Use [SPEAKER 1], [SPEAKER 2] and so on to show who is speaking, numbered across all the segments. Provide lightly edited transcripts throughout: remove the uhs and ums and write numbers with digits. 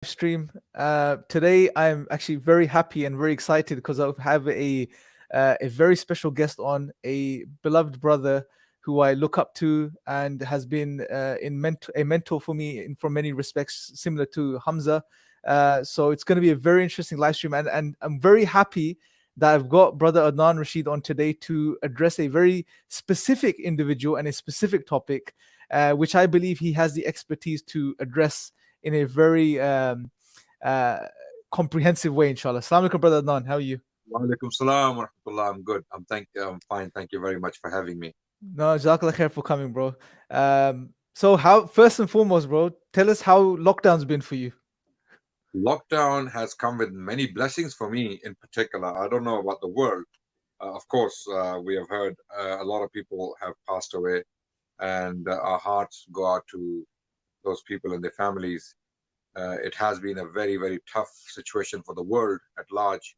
[SPEAKER 1] Stream. Today I'm actually very happy and very excited because I have a very special guest on, a beloved brother who I look up to and has been a mentor for me from many respects, similar to Hamza. So it's going to be a very interesting live stream, and I'm very happy that I've got brother Adnan Rashid on today to address a very specific individual and a specific topic, which I believe he has the expertise to address in a very uh, comprehensive way, inshallah. Assalamu alaikum, brother Adnan. How are you?
[SPEAKER 2] Wa alaikum salam wa rahmatullah. I'm good. I'm fine. Thank you very much for having me.
[SPEAKER 1] No, jazakallah khair for coming, bro. So how, first and foremost, bro, tell us how lockdown's been for you.
[SPEAKER 2] Lockdown has come with many blessings for me in particular. I don't know about the world. Of course, we have heard a lot of people have passed away, and our hearts go out to those people and their families. It has been a very, very tough situation for the world at large.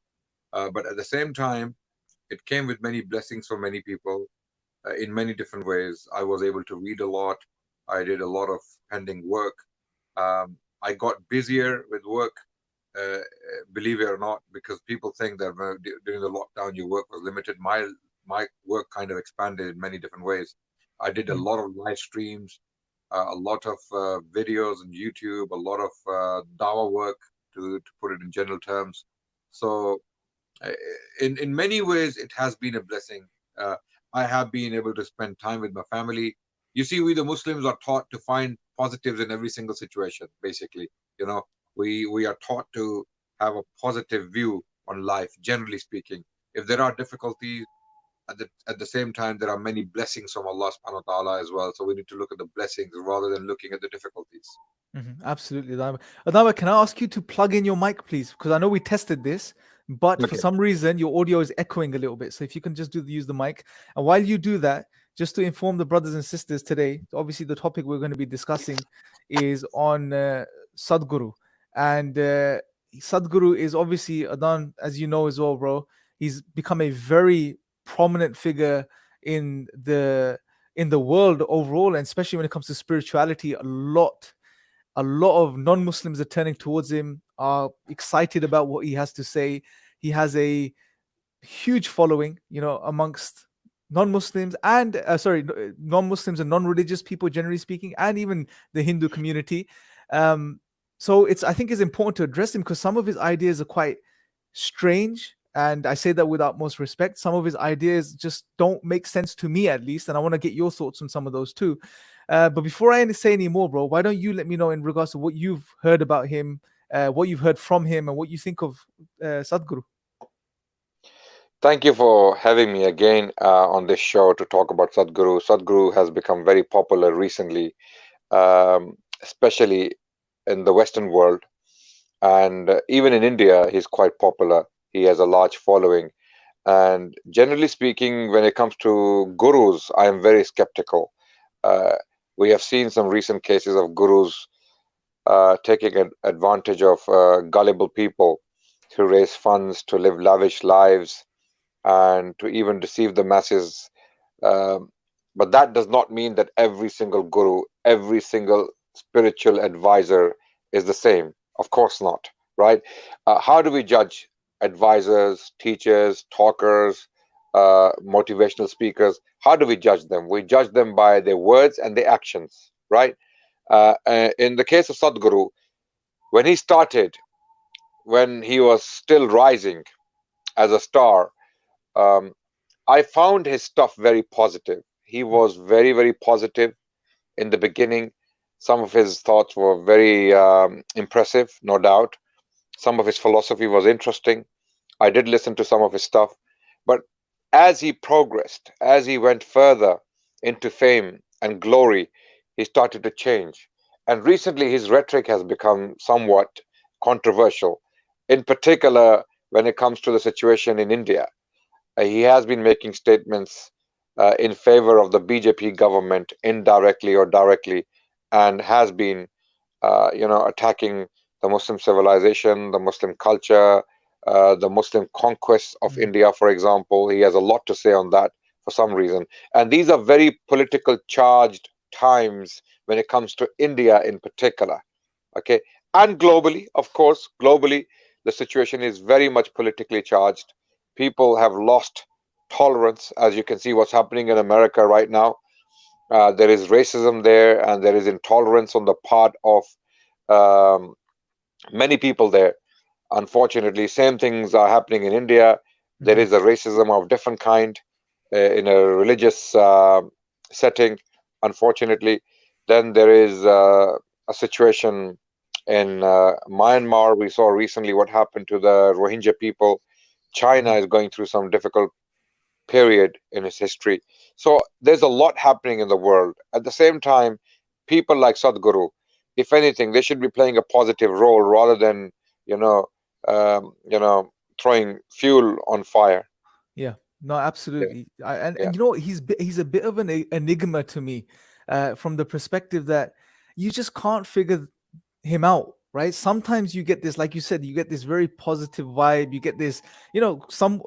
[SPEAKER 2] But at the same time, it came with many blessings for many people in many different ways. I was able to read a lot. I did a lot of pending work. I got busier with work, believe it or not, because people think that during the lockdown your work was limited. My work kind of expanded in many different ways. I did a lot of live streams, a lot of videos on YouTube, a lot of dawah work, to put it in general terms. So in many ways, it has been a blessing. I have been able to spend time with my family. You see, we the Muslims are taught to find positives in every single situation. Basically, we are taught to have a positive view on life. Generally speaking, if there are difficulties, at the same time, there are many blessings from Allah subhanahu wa ta'ala as well. So we need to look at the blessings rather than looking at the difficulties.
[SPEAKER 1] Absolutely, Adama. Adama, can I ask you to plug in your mic, please? Because I know we tested this, but for
[SPEAKER 2] Okay.
[SPEAKER 1] some reason your audio is echoing a little bit. So if you can just use the mic, and while you do that, just to inform the brothers and sisters today, obviously the topic we're going to be discussing is on Sadhguru, and Sadhguru is obviously Adnan, as you know as well, bro. He's become a very prominent figure in the world overall, and especially when it comes to spirituality. A lot of non-Muslims are turning towards him, are excited about what he has to say. He has a huge following, amongst non-Muslims and non-Muslims and non-religious people, generally speaking, and even the Hindu community. So I think it's important to address him because some of his ideas are quite strange. And I say that with utmost respect. Some of his ideas just don't make sense to me, at least. And I want to get your thoughts on some of those too. But before I say any more, bro, why don't you let me know in regards to what you've heard about him, what you've heard from him, and what you think of Sadhguru?
[SPEAKER 3] Thank you for having me again on this show to talk about Sadhguru. Sadhguru has become very popular recently, especially in the Western world. And even in India, he's quite popular. He has a large following. And generally speaking, when it comes to gurus, I am very skeptical. Uh, we have seen some recent cases of gurus taking advantage of gullible people to raise funds, to live lavish lives, and to even deceive the masses. Um, but that does not mean that every single guru, every single spiritual advisor is the same. Of course not, right? How do we judge advisors, teachers, talkers, motivational speakers? How do we judge them? We judge them by their words and their actions, right? In the case of Sadhguru, when he started, when he was still rising as a star, um, I found his stuff very positive. He was very, very positive in the beginning. Some of his thoughts were very impressive, no doubt. Some of his philosophy was interesting. I did listen to some of his stuff. But as he progressed, as he went further into fame and glory, he started to change. And recently, his rhetoric has become somewhat controversial, in particular when it comes to the situation in India. He has been making statements in favor of the BJP government indirectly or directly, and has been, attacking the Muslim civilization, the Muslim culture, the Muslim conquests of India, for example. He has a lot to say on that for some reason. And these are very political charged times when it comes to India in particular. Okay. And globally, of course, globally, the situation is very much politically charged. People have lost tolerance, as you can see what's happening in America right now. There is racism there, and there is intolerance on the part of um, many people there. Unfortunately, same things are happening in India. There
[SPEAKER 1] Mhm.
[SPEAKER 3] is a racism of different kind in a religious setting, unfortunately. Then there is a situation in Myanmar. We saw recently what happened to the Rohingya people. China
[SPEAKER 1] Mhm.
[SPEAKER 3] is going through some difficult period in its history. So there's a lot happening in the world. At the same time, people like Sadhguru, if anything, they should be playing a positive role rather than, you know, you know, throwing fuel on fire.
[SPEAKER 1] Yeah, no,
[SPEAKER 3] Yeah,
[SPEAKER 1] absolutely. And
[SPEAKER 3] yeah.
[SPEAKER 1] you know, he's a bit of an enigma to me, from the perspective that you just can't figure him out, right? Sometimes you get this, like you said, you get this very positive vibe. You get this, some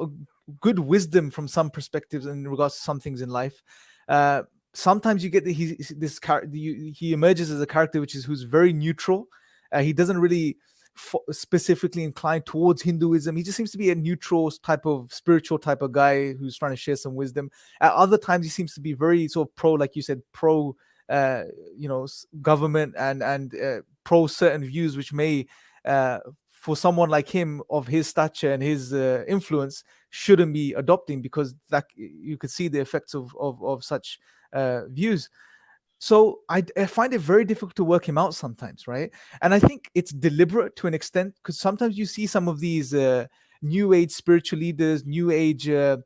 [SPEAKER 1] good wisdom from some perspectives in regards to some things in life. Uh, Sometimes you get that he's this character. He emerges as a character who's very neutral. He doesn't really specifically inclined towards Hinduism. He just seems to be a neutral type of spiritual type of guy who's trying to share some wisdom. At other times, he seems to be very sort of pro, like you said, pro, uh, government and pro certain views, which may, for someone like him of his stature and his influence, shouldn't be adopting, because that you could see the effects of such views. So I find it very difficult to work him out sometimes, right? And I think it's deliberate to an extent, because sometimes you see some of these new age spiritual leaders, new age uh,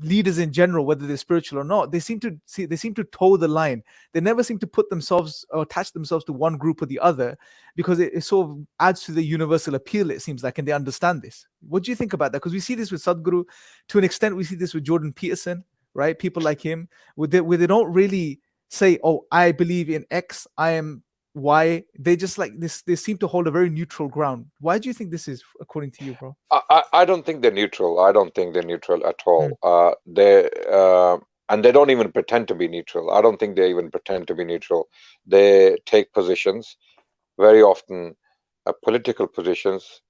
[SPEAKER 1] leaders in general, whether they're spiritual or not, they seem to toe the line. They never seem to put themselves or attach themselves to one group or the other, because it sort of adds to the universal appeal, it seems like, and they understand this. What do you think about that? Because we see this with Sadhguru to an extent. We see this with Jordan Peterson, right? People like him, where they don't really say, "Oh, I believe in X, I am Y." They just like this. They seem to hold a very neutral ground. Why do you think this is, according to you, bro?
[SPEAKER 3] I don't think they're neutral. I don't think they're neutral at
[SPEAKER 1] Mm,
[SPEAKER 3] all. And they don't even pretend to be neutral. I don't think they even pretend to be neutral. They take positions, very often political positions,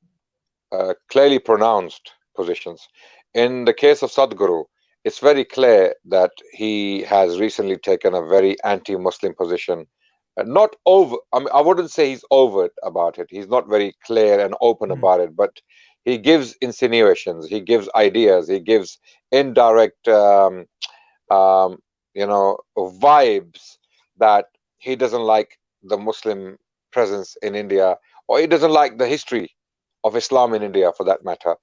[SPEAKER 3] clearly pronounced positions. In the case of Sadhguru, it's very clear that he has recently taken a very anti-Muslim position. Not over, I mean, I wouldn't say he's overt about it. He's not very clear and open
[SPEAKER 1] mm,
[SPEAKER 3] about it, but he gives insinuations, he gives ideas, he gives indirect, um, vibes that he doesn't like the Muslim presence in India, or he doesn't like the history of Islam in India, for that matter.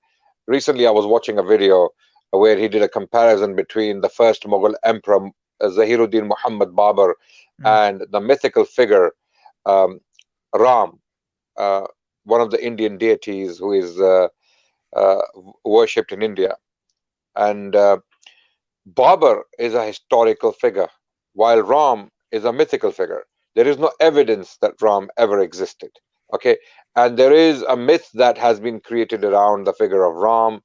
[SPEAKER 3] Recently, I was watching a video where he did a comparison between the first Mughal emperor, Zahiruddin Muhammad Babur,
[SPEAKER 1] mm,
[SPEAKER 3] and the mythical figure, um, Ram, uh, one of the Indian deities who is uh, worshipped in India. And Babur is a historical figure, while Ram is a mythical figure. There is no evidence that Ram ever existed. Okay, and there is a myth that has been created around the figure of Ram.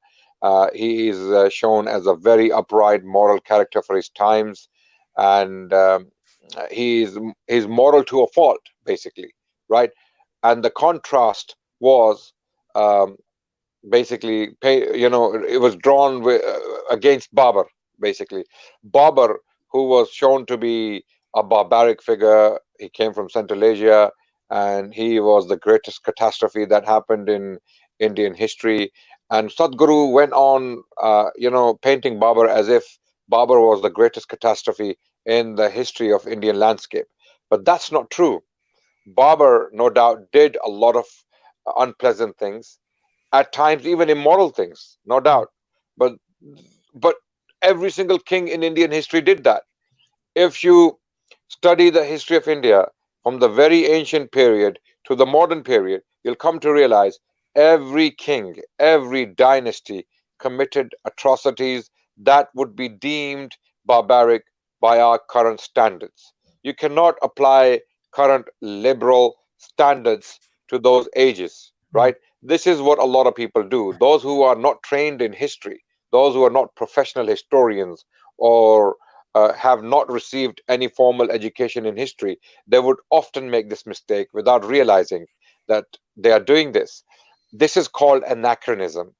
[SPEAKER 3] He is shown as a very upright, moral character for his times, and he's moral to a fault, basically, right? And the contrast was um, basically it was drawn against Babur, basically. Babur, who was shown to be a barbaric figure. He came from Central Asia, and he was the greatest catastrophe that happened in Indian history. And Sadhguru went on painting Babur as if Babur was the greatest catastrophe in the history of Indian landscape. But that's not true. Babur, no doubt, did a lot of unpleasant things, at times even immoral things, no
[SPEAKER 1] mm,
[SPEAKER 3] doubt. But but every single king in Indian history did that. If you study the history of India from the very ancient period to the modern period, you'll come to realize every king, every dynasty committed atrocities that would be deemed barbaric by our current standards. You cannot apply current liberal standards to those ages,
[SPEAKER 1] mm,
[SPEAKER 3] right? This is what a lot of people do. Those who are not trained in history, those who are not professional historians or have not received any formal education in history, they would often make this mistake without realizing that they are doing this. This is called anachronism.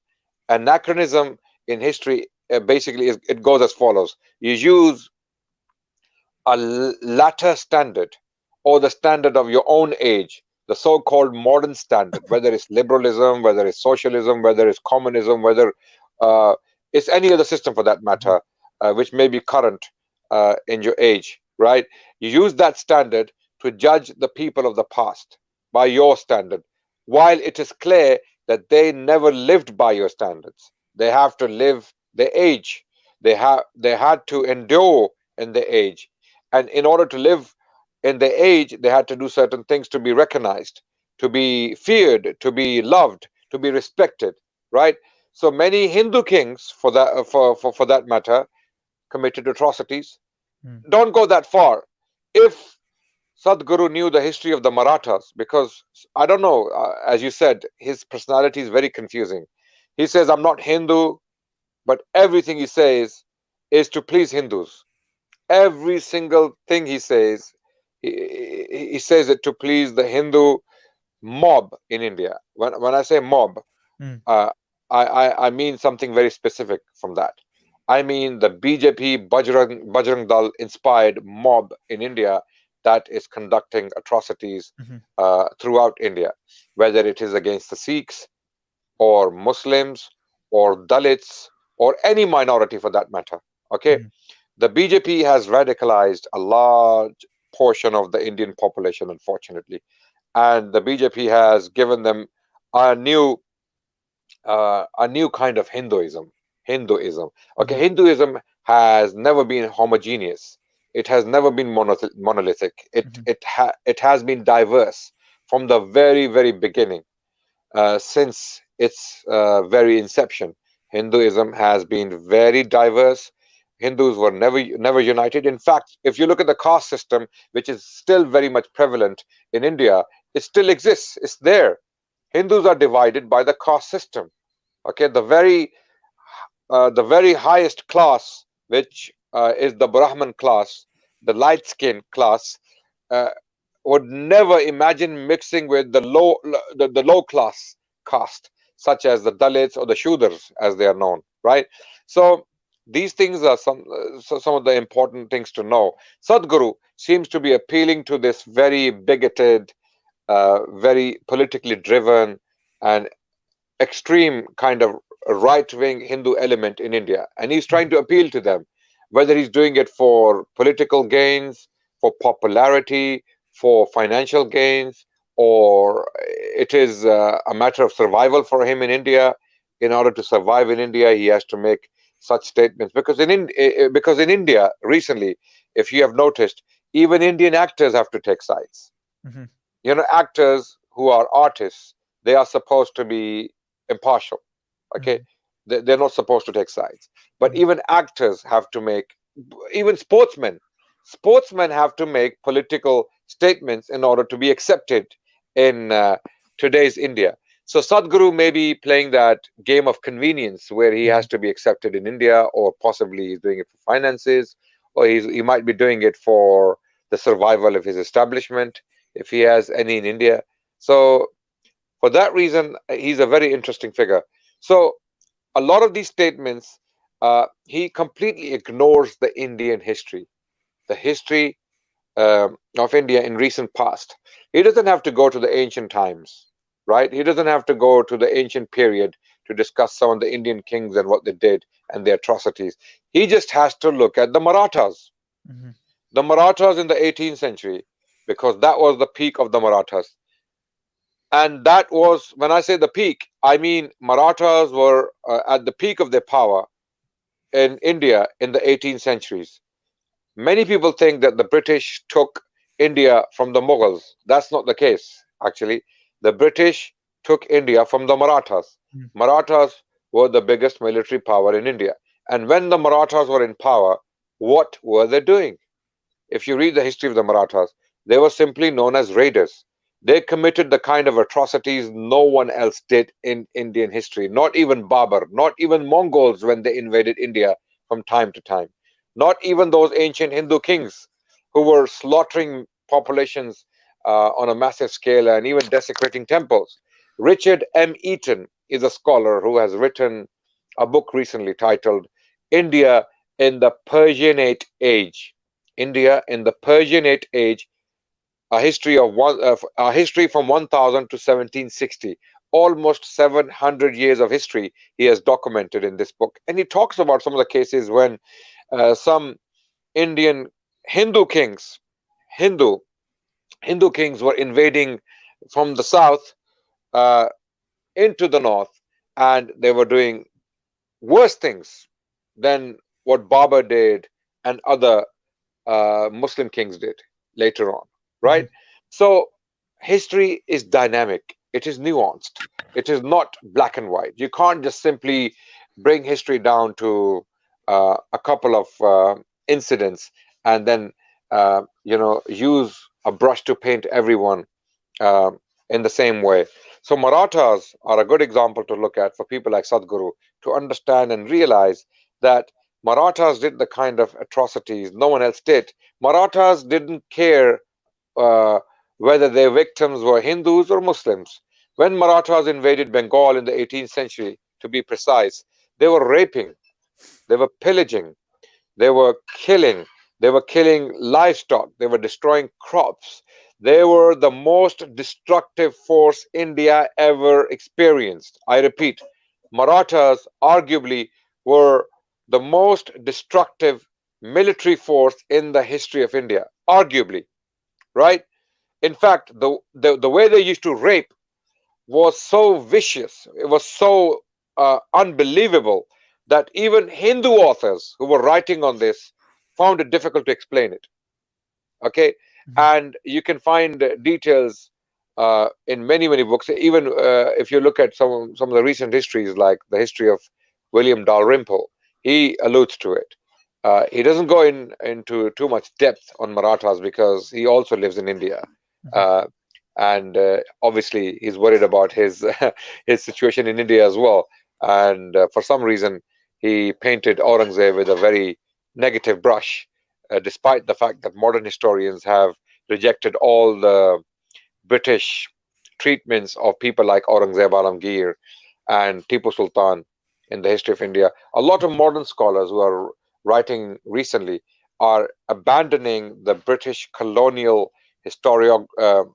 [SPEAKER 3] Anachronism in history basically it goes as follows: you use a latter standard, or the standard of your own age, the so-called modern standard, whether it's liberalism, whether it's socialism, whether it's communism, whether uh, it's any other system for that matter, which may be current in your age, right? You use that standard to judge the people of the past by your standard, while it is clear that they never lived by your standards. They have to live their age. They had to endure in their age, and in order to live in their age, they had to do certain things to be recognized, to be feared, to be loved, to be respected, right? So many Hindu kings, for that for that matter, committed atrocities.
[SPEAKER 1] Mm.
[SPEAKER 3] Don't go that far. If Sadhguru knew the history of the Marathas, because I don't know, as you said, his personality is very confusing. He says, I'm not Hindu, but everything he says is to please Hindus. Every single thing he says, he says it to please the Hindu mob in India. When I say mob,
[SPEAKER 1] Mm.
[SPEAKER 3] uh, I mean something very specific from that. I mean the BJP Bajrang Dal inspired mob in India that is conducting atrocities
[SPEAKER 1] Mhm.
[SPEAKER 3] throughout India, whether it is against the Sikhs or Muslims or Dalits or any minority for that matter. Okay,
[SPEAKER 1] Mhm.
[SPEAKER 3] the BJP has radicalized a large portion of the Indian population, unfortunately, and the BJP has given them a new kind of Hinduism. Hinduism. Okay,
[SPEAKER 1] Mhm.
[SPEAKER 3] Hinduism has never been homogeneous. It has never been monolithic.
[SPEAKER 1] Mhm.
[SPEAKER 3] It has been diverse from the very beginning. Since its very inception, Hinduism has been very diverse. Hindus were never united. In fact, if you look at the caste system, which is still very much prevalent in India, it still exists. It's there. Hindus are divided by the caste system. Okay, the very highest class, which is the Brahman class, the light skin class, uh, would never imagine mixing with the low class caste, such as the Dalits or the Shudras, as they are known, right? So these things are some of the important things to know. Sadhguru seems to be appealing to this very bigoted, very politically driven, and extreme kind of right-wing Hindu element in India, and he's trying to appeal to them, whether he's doing it for political gains, for popularity, for financial gains, or it is a matter of survival for him in India. In order to survive in India, he has to make such statements because because in India recently, if you have noticed, even Indian actors have to take sides.
[SPEAKER 1] Mhm.
[SPEAKER 3] You know, actors who are artists, they are supposed to be impartial. Okay,
[SPEAKER 1] Mhm.
[SPEAKER 3] they're not supposed to take sides, but
[SPEAKER 1] Mhm.
[SPEAKER 3] even actors have to make, even sportsmen have to make political statements in order to be accepted in today's India. So Sadhguru may be playing that game of convenience where he has
[SPEAKER 1] Mhm.
[SPEAKER 3] to be accepted in India, or possibly he's doing it for finances, or he might be doing it for the survival of his establishment if he has any in India. So for that reason, he's a very interesting figure. So a lot of these statements, he completely ignores the Indian history, the history of India in recent past. He doesn't have to go to the ancient times, right? He doesn't have to go to the ancient period to discuss some of the Indian kings and what they did and their atrocities. He just has to look at the Marathas.
[SPEAKER 1] Mhm.
[SPEAKER 3] The Marathas in the 18th century, because that was the peak of the Marathas. And that was, when I say the peak, I mean Marathas were at the peak of their power in India in the 18th centuries. Many people think that the British took India from the Mughals. That's not the case, actually. The British took India from the Marathas.
[SPEAKER 1] Mhm.
[SPEAKER 3] Marathas were the biggest military power in India. And when the Marathas were in power, what were they doing? If you read the history of the Marathas, they were simply known as raiders. They committed the kind of atrocities no one else did in Indian history, not even Babur, not even Mongols when they invaded India from time to time. Not even those ancient Hindu kings who were slaughtering populations on a massive scale and even desecrating temples. Richard M. Eaton is a scholar who has written a book recently titled India in the Persianate Age. India in the Persianate Age, a history from 1000 to 1760. Almost 700 years of history he has documented in this book, and he talks about some of the cases when some Indian Hindu kings, Hindu Hindu kings were invading from the south uh, into the north, and they were doing worse things than what Babur did and other Muslim kings did later on, right?
[SPEAKER 1] Mhm.
[SPEAKER 3] So history is dynamic, it is nuanced, it is not black and white. You can't just simply bring history down to a couple of incidents and then use a brush to paint everyone uh, in the same way. So Marathas are a good example to look at for people like Sadhguru to understand and realize that Marathas did the kind of atrocities no one else did. Marathas didn't care uh, whether their victims were Hindus or Muslims. When Marathas invaded Bengal in the 18th century, to be precise, they were raping, they were pillaging, they were killing. They were killing livestock. They were destroying crops. They were the most destructive force India ever experienced. I repeat, Marathas arguably were the most destructive military force in the history of India. Arguably, right? In fact, the way they used to rape was so vicious, it was so unbelievable that even Hindu authors who were writing on this found it difficult to explain it. Okay,
[SPEAKER 1] Mhm.
[SPEAKER 3] and you can find details in many books. Even if you look at some of the recent histories, like the history of William Dalrymple, he alludes to it. He doesn't go into too much depth on Marathas because he also lives in India.
[SPEAKER 1] Mhm.
[SPEAKER 3] Uh, and obviously he's worried about his his situation in India as well. And for some reason, he painted Aurangzeb with a very negative brush, despite the fact that modern historians have rejected all the British treatments of people like Aurangzeb Alamgir and Tipu Sultan in the history of India. A lot of modern scholars who are writing recently are abandoning the British colonial historiography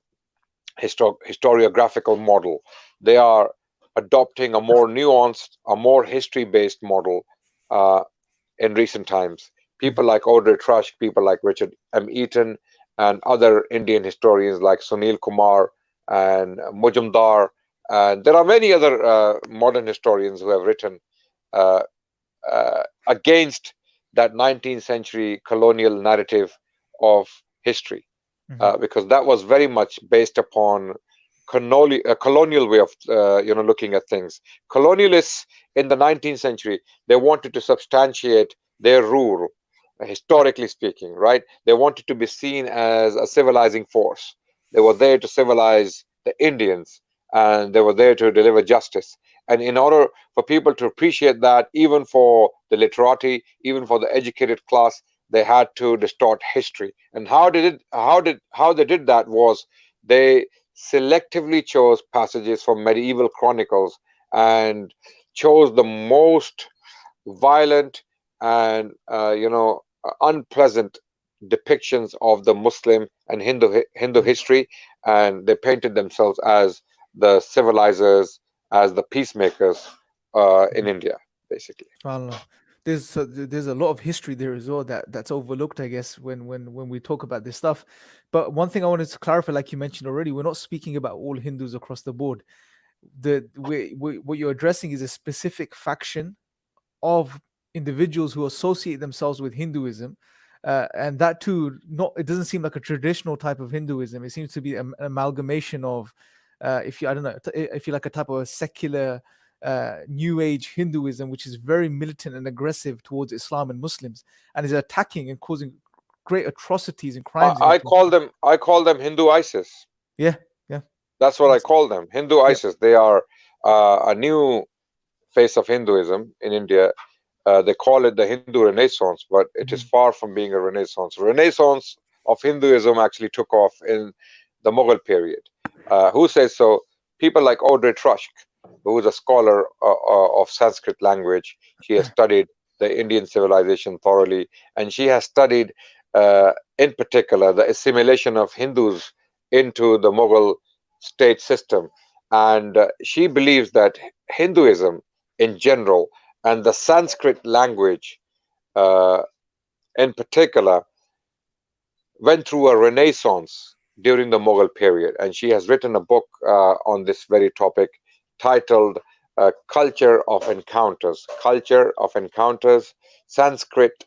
[SPEAKER 3] historiographical model. They are adopting a more nuanced, a more history-based model uh, in recent times. People
[SPEAKER 1] Mhm.
[SPEAKER 3] like Audrey Trush, people like Richard M. Eaton, and other Indian historians like Sunil Kumar and Mujumdar. And there are many other modern historians who have written uh, against that 19th century colonial narrative of history,
[SPEAKER 1] Mhm.
[SPEAKER 3] because that was very much based upon a colonial way of looking at things. Colonialists in the 19th century, they wanted to substantiate their rule, historically speaking, right? They wanted to be seen as a civilizing force. They were there to civilize the Indians, and they were there to deliver justice. And in order for people to appreciate that, even for the literati, even for the educated class, they had to distort history. And how they did that was they selectively chose passages from medieval chronicles and chose the most violent and unpleasant depictions of the Muslim and Hindu
[SPEAKER 1] Mhm.
[SPEAKER 3] history, and they painted themselves as the civilizers, as the peacemakers in
[SPEAKER 1] Mhm.
[SPEAKER 3] India, basically.
[SPEAKER 1] Allah. There's a lot of history there as well that's overlooked, I guess, when we talk about this stuff. But one thing I wanted to clarify, like you mentioned already, we're not speaking about all Hindus across the board. What you're addressing is a specific faction of individuals who associate themselves with Hinduism, and that too, not it doesn't seem like a traditional type of Hinduism. It seems to be an amalgamation of, if you I don't know, if you like a type of a secular, New Age Hinduism, which is very militant and aggressive towards Islam and Muslims, and is attacking and causing great atrocities and
[SPEAKER 3] I,
[SPEAKER 1] crimes
[SPEAKER 3] I
[SPEAKER 1] against.
[SPEAKER 3] call them I call them Hindu ISIS.
[SPEAKER 1] Yeah, yeah,
[SPEAKER 3] That's what I
[SPEAKER 1] yes,
[SPEAKER 3] call them, Hindu
[SPEAKER 1] yep.
[SPEAKER 3] ISIS. They are a new face of Hinduism in India. They call it the Hindu Renaissance, but it is far from being a Renaissance. Renaissance of Hinduism actually took off in the Mughal period. Who says so? People like Audrey Trusk, who is a scholar of Sanskrit language. She has studied the Indian civilization thoroughly, and she has studied, in particular, the assimilation of Hindus into the Mughal state system. And she believes that Hinduism in general and the Sanskrit language in particular went through a renaissance during the Mughal period. And she has written a book on this very topic titled Culture of Encounters. Culture of Encounters, Sanskrit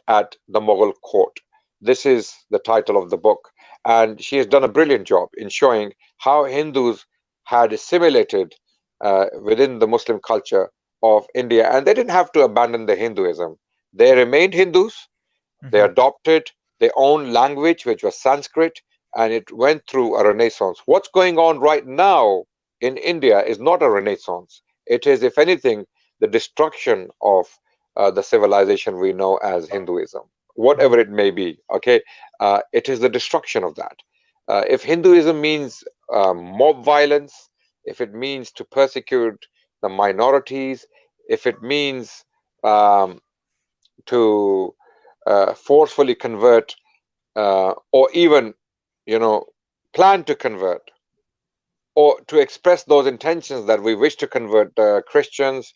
[SPEAKER 3] at the Mughal court. This is the title of the book. And she has done a brilliant job in showing how Hindus had assimilated within the Muslim culture of India. And they didn't have to abandon the Hinduism. They remained Hindus. They adopted their own language, which was Sanskrit, and it went through a renaissance. What's going on right now in India is not a renaissance. It is, if anything, the destruction of the civilization we know as Hinduism, whatever it may be. Okay, it is the destruction of that. If Hinduism means mob violence, if it means to persecute the minorities, if it means to forcefully convert or even, plan to convert or to express those intentions that we wish to convert Christians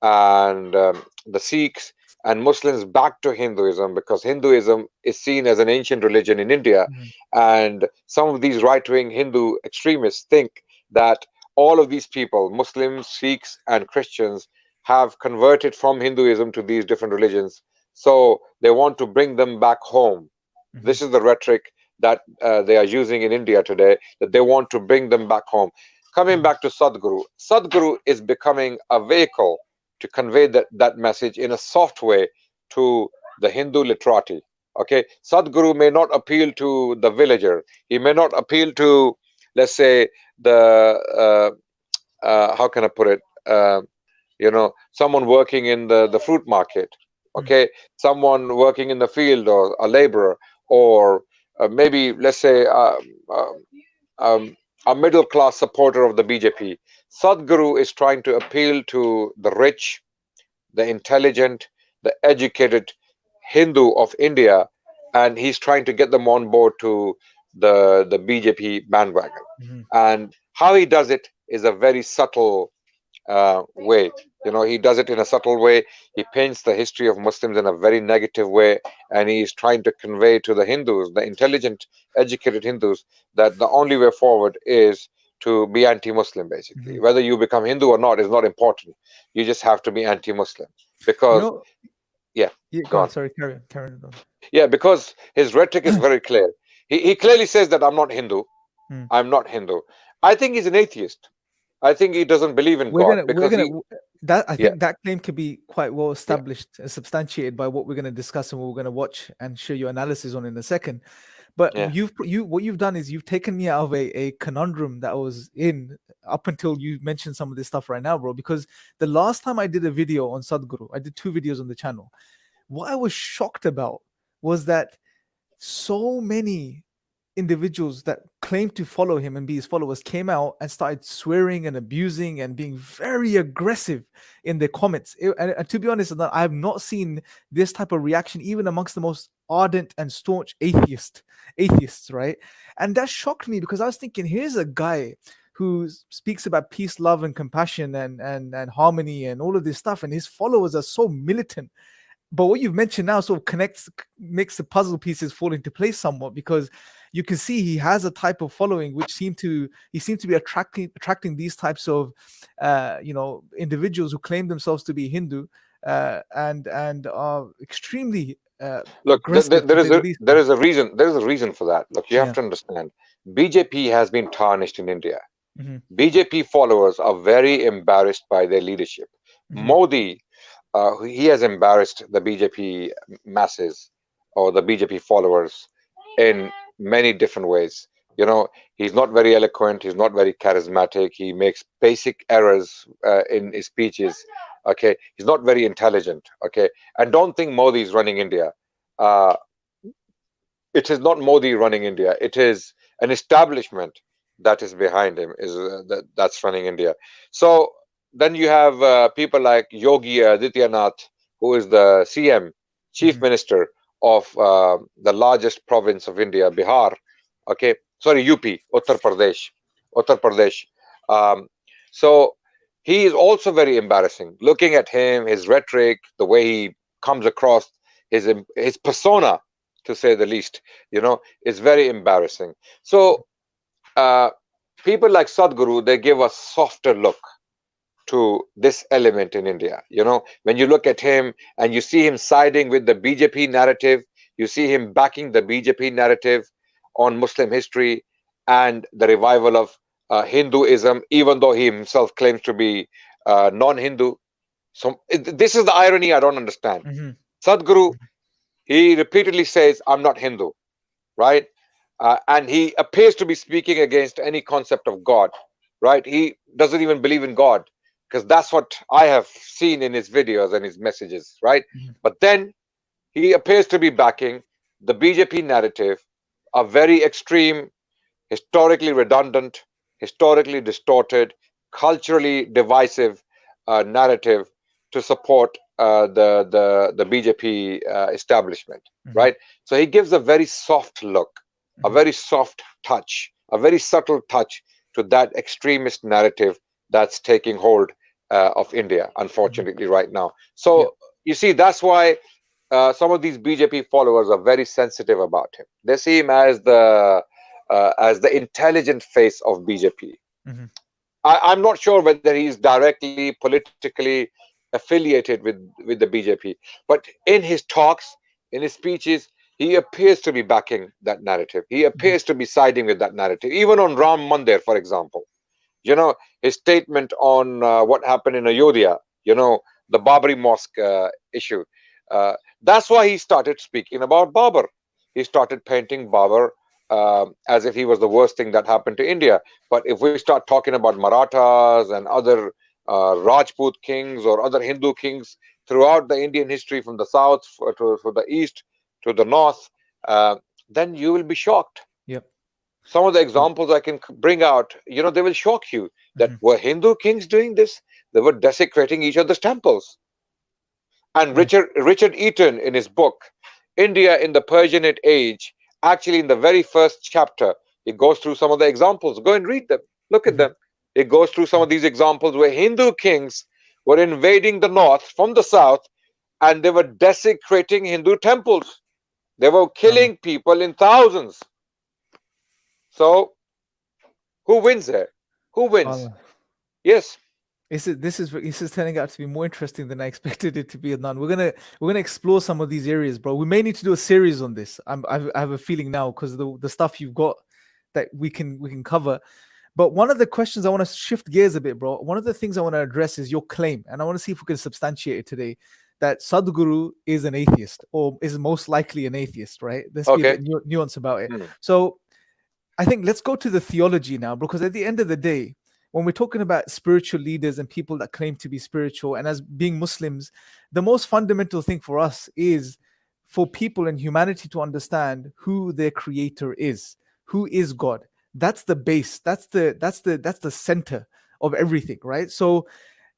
[SPEAKER 3] and the Sikhs and Muslims back to Hinduism, because Hinduism is seen as an ancient religion in India. And some of these right-wing Hindu extremists think that all of these people, Muslims, Sikhs, and Christians, have converted from Hinduism to these different religions. So they want to bring them back home. This is the rhetoric that they are using in India today, that they want to bring them back home. Coming back to Sadhguru, Sadhguru is becoming a vehicle to convey that message in a soft way to the Hindu literati. Okay, Sadhguru may not appeal to the villager. He may not appeal to, let's say, the how can I put it? Someone working in the fruit market. Okay, someone working in the field, or a laborer, or maybe, let's say, a middle class supporter of the BJP. Sadhguru is trying to appeal to the rich, the intelligent, the educated Hindu of India, and he's trying to get them on board to the BJP bandwagon. And how he does it is a very subtle way. He does it in a subtle way. He paints the history of Muslims in a very negative way, and he's trying to convey to the Hindus, the intelligent, educated Hindus, that the only way forward is to be anti-Muslim, basically. Whether you become Hindu or not is not important. You just have to be anti-Muslim. Because,
[SPEAKER 1] go on. Sorry, carry on.
[SPEAKER 3] Yeah, because his rhetoric is very clear. He clearly says that I'm not Hindu. I'm not Hindu. I think he's an atheist. I think he doesn't believe in God.
[SPEAKER 1] I think that claim could be quite well established and substantiated by what we're going to discuss and what we're going to watch and show you analysis on in a second. But what you've done is you've taken me out of a conundrum that I was in up until you mentioned some of this stuff right now, bro. Because the last time I did a video on Sadhguru, I did 2 videos on the channel. What I was shocked about was that so many individuals that claimed to follow him and be his followers came out and started swearing and abusing and being very aggressive in their comments. And to be honest, I have not seen this type of reaction even amongst the most ardent and staunch atheists, right? And that shocked me, because I was thinking, here's a guy who speaks about peace, love, and compassion and harmony and all of this stuff, and his followers are so militant. But what you've mentioned now sort of makes the puzzle pieces fall into place somewhat, because you can see he has a type of following which seems to be attracting these types of individuals who claim themselves to be Hindu and are extremely
[SPEAKER 3] look. There is a reason for that. Look, you have to understand. BJP has been tarnished in India. BJP followers are very embarrassed by their leadership. Modi, he has embarrassed the BJP masses or the BJP followers in many different ways. You know, he's not very eloquent. He's not very charismatic. He makes basic errors in his speeches. Okay, he's not very intelligent. Okay, and don't think Modi is running India. Uh, it is not Modi running India. It is an establishment that is behind him. That's running India. So then you have people like Yogi Adityanath, who is the CM, Chief
[SPEAKER 1] Mhm.
[SPEAKER 3] Minister of the largest province of India, Bihar. Okay, sorry, UP, Uttar Pradesh. Um, so he is also very embarrassing. Looking at him, his rhetoric, the way he comes across, his persona, to say the least, is very embarrassing. So uh, people like Sadhguru, they give a softer look to this element in India. When you look at him and you see him siding with the BJP narrative, you see him backing the BJP narrative on Muslim history and the revival of Hinduism, even though he himself claims to be non-Hindu. So this is the irony I don't understand.
[SPEAKER 1] Mhm.
[SPEAKER 3] Sadhguru, he repeatedly says, "I'm not Hindu," right? And he appears to be speaking against any concept of God, right? He doesn't even believe in God, because that's what I have seen in his videos and his messages, right?
[SPEAKER 1] Mhm.
[SPEAKER 3] But then he appears to be backing the BJP narrative, a very extreme, historically redundant, historically distorted, culturally divisive narrative to support the BJP establishment,
[SPEAKER 1] Mhm.
[SPEAKER 3] right? So he gives a very soft look, a
[SPEAKER 1] Mhm.
[SPEAKER 3] very soft touch, a very subtle touch to that extremist narrative that's taking hold of India,
[SPEAKER 1] Mhm.
[SPEAKER 3] unfortunately, right now.
[SPEAKER 1] Yep.
[SPEAKER 3] So you see, that's why some of these BJP followers are very sensitive about him. They see him as the intelligent face of BJP.
[SPEAKER 1] Mhm.
[SPEAKER 3] I'm not sure whether he's directly politically affiliated with the BJP, but in his talks, in his speeches, he appears to be backing that narrative. He
[SPEAKER 1] Mhm.
[SPEAKER 3] appears to be siding with that narrative. Even on Ram Mandir, for example, his statement on what happened in Ayodhya, the Babri Mosque issue. That's why he started speaking about Babur. He started painting Babur as if he was the worst thing that happened to India. But if we start talking about Marathas and other Rajput kings or other Hindu kings throughout the Indian history, from the south to the east to the north, uh, then you will be shocked.
[SPEAKER 1] Yep.
[SPEAKER 3] Some of the
[SPEAKER 1] Yeah.
[SPEAKER 3] examples I can bring out, they will shock you, that
[SPEAKER 1] Mhm.
[SPEAKER 3] were Hindu kings doing this? They were desecrating each other's temples. And
[SPEAKER 1] Yeah.
[SPEAKER 3] Richard Eaton, in his book India in the Persianate Age, actually in the very first chapter, he goes through some of the examples. Go and read them. Look at
[SPEAKER 1] Mhm.
[SPEAKER 3] them. He goes through some of these examples where Hindu kings were invading the north from the south, and they were desecrating Hindu temples. They were
[SPEAKER 1] Subhanallah.
[SPEAKER 3] killing people in thousands. So who wins there? Who wins?
[SPEAKER 1] Subhanallah.
[SPEAKER 3] Yes.
[SPEAKER 1] This is turning out to be more interesting than I expected it to be, Adnan. We're gonna explore some of these areas, bro. We may need to do a series on this. I have a feeling now because the stuff you've got that we can cover. But one of the questions I want to shift gears a bit, bro. One of the things I want to address is your claim, and I want to see if we can substantiate it today, that Sadhguru is an atheist or is most likely an atheist, right? Let's be a
[SPEAKER 3] Okay.
[SPEAKER 1] bit nuanced about it.
[SPEAKER 3] Hmm.
[SPEAKER 1] So I think let's go to the theology now, because at the end of the day, when we're talking about spiritual leaders and people that claim to be spiritual, and as being Muslims, the most fundamental thing for us is for people in humanity to understand who their creator is, who is God. That's the base. That's the center of everything, right? So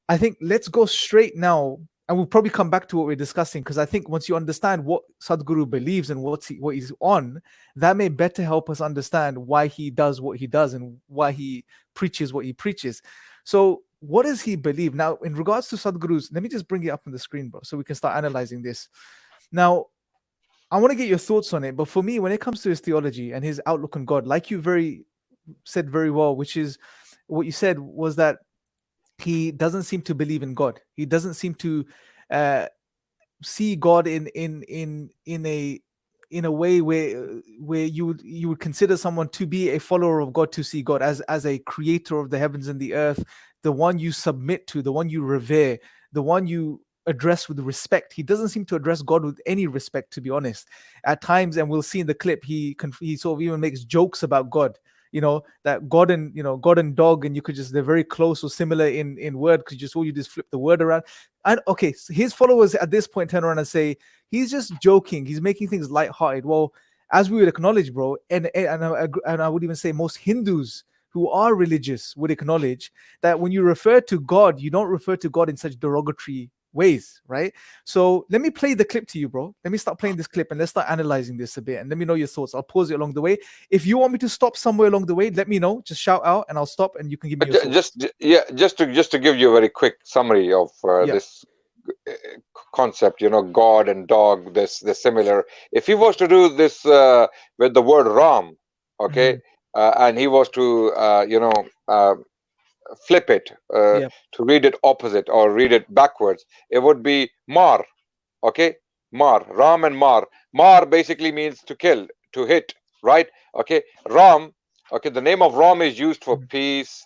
[SPEAKER 1] I think let's go straight now, and we'll probably come back to what we're discussing, because I think once you understand what Sadhguru believes and what he's on, that may better help us understand why he does what he does and why he preaches what he preaches. So, what does he believe now in regards to Sadhguru's? Let me just bring it up on the screen, bro, so we can start analyzing this. Now, I want to get your thoughts on it, but for me, when it comes to his theology and his outlook on God, like you said very well, which is what you said was that he doesn't seem to believe in God. He doesn't seem to uh, see God in a way where you would consider someone to be a follower of God, to see God as a creator of the heavens and the earth, the one you submit to, the one you revere, the one you addressed with respect. He doesn't seem to address God with any respect, to be honest. At times, and we'll see in the clip, he sort of even makes jokes about God. You know, that God and, you know, God and dog, and you could just, they're very close or similar in word, because you just flip the word around. And okay, so his followers at this point turn around and say he's just joking, he's making things lighthearted. Well, as we would acknowledge, bro, and I would even say most Hindus who are religious would acknowledge that when you refer to God, you don't refer to God in such derogatory ways, right? So let me play the clip to you, bro. Let me start playing this clip and let's start analyzing this a bit, and let me know your thoughts. I'll pause it along the way. If you want me to stop somewhere along the way, let me know. Just shout out and I'll stop, and you can give me your thoughts.
[SPEAKER 3] Just to give you a very quick summary of this concept, you know, God and dog, this similar. If he was to do this with the word Ram, okay, and he was to flip it to read it opposite or read it backwards, it would be Mar. Okay, Mar, Ram and Mar. Mar basically means to kill, to hit, right? Okay, Ram. Okay, the name of Ram is used for peace,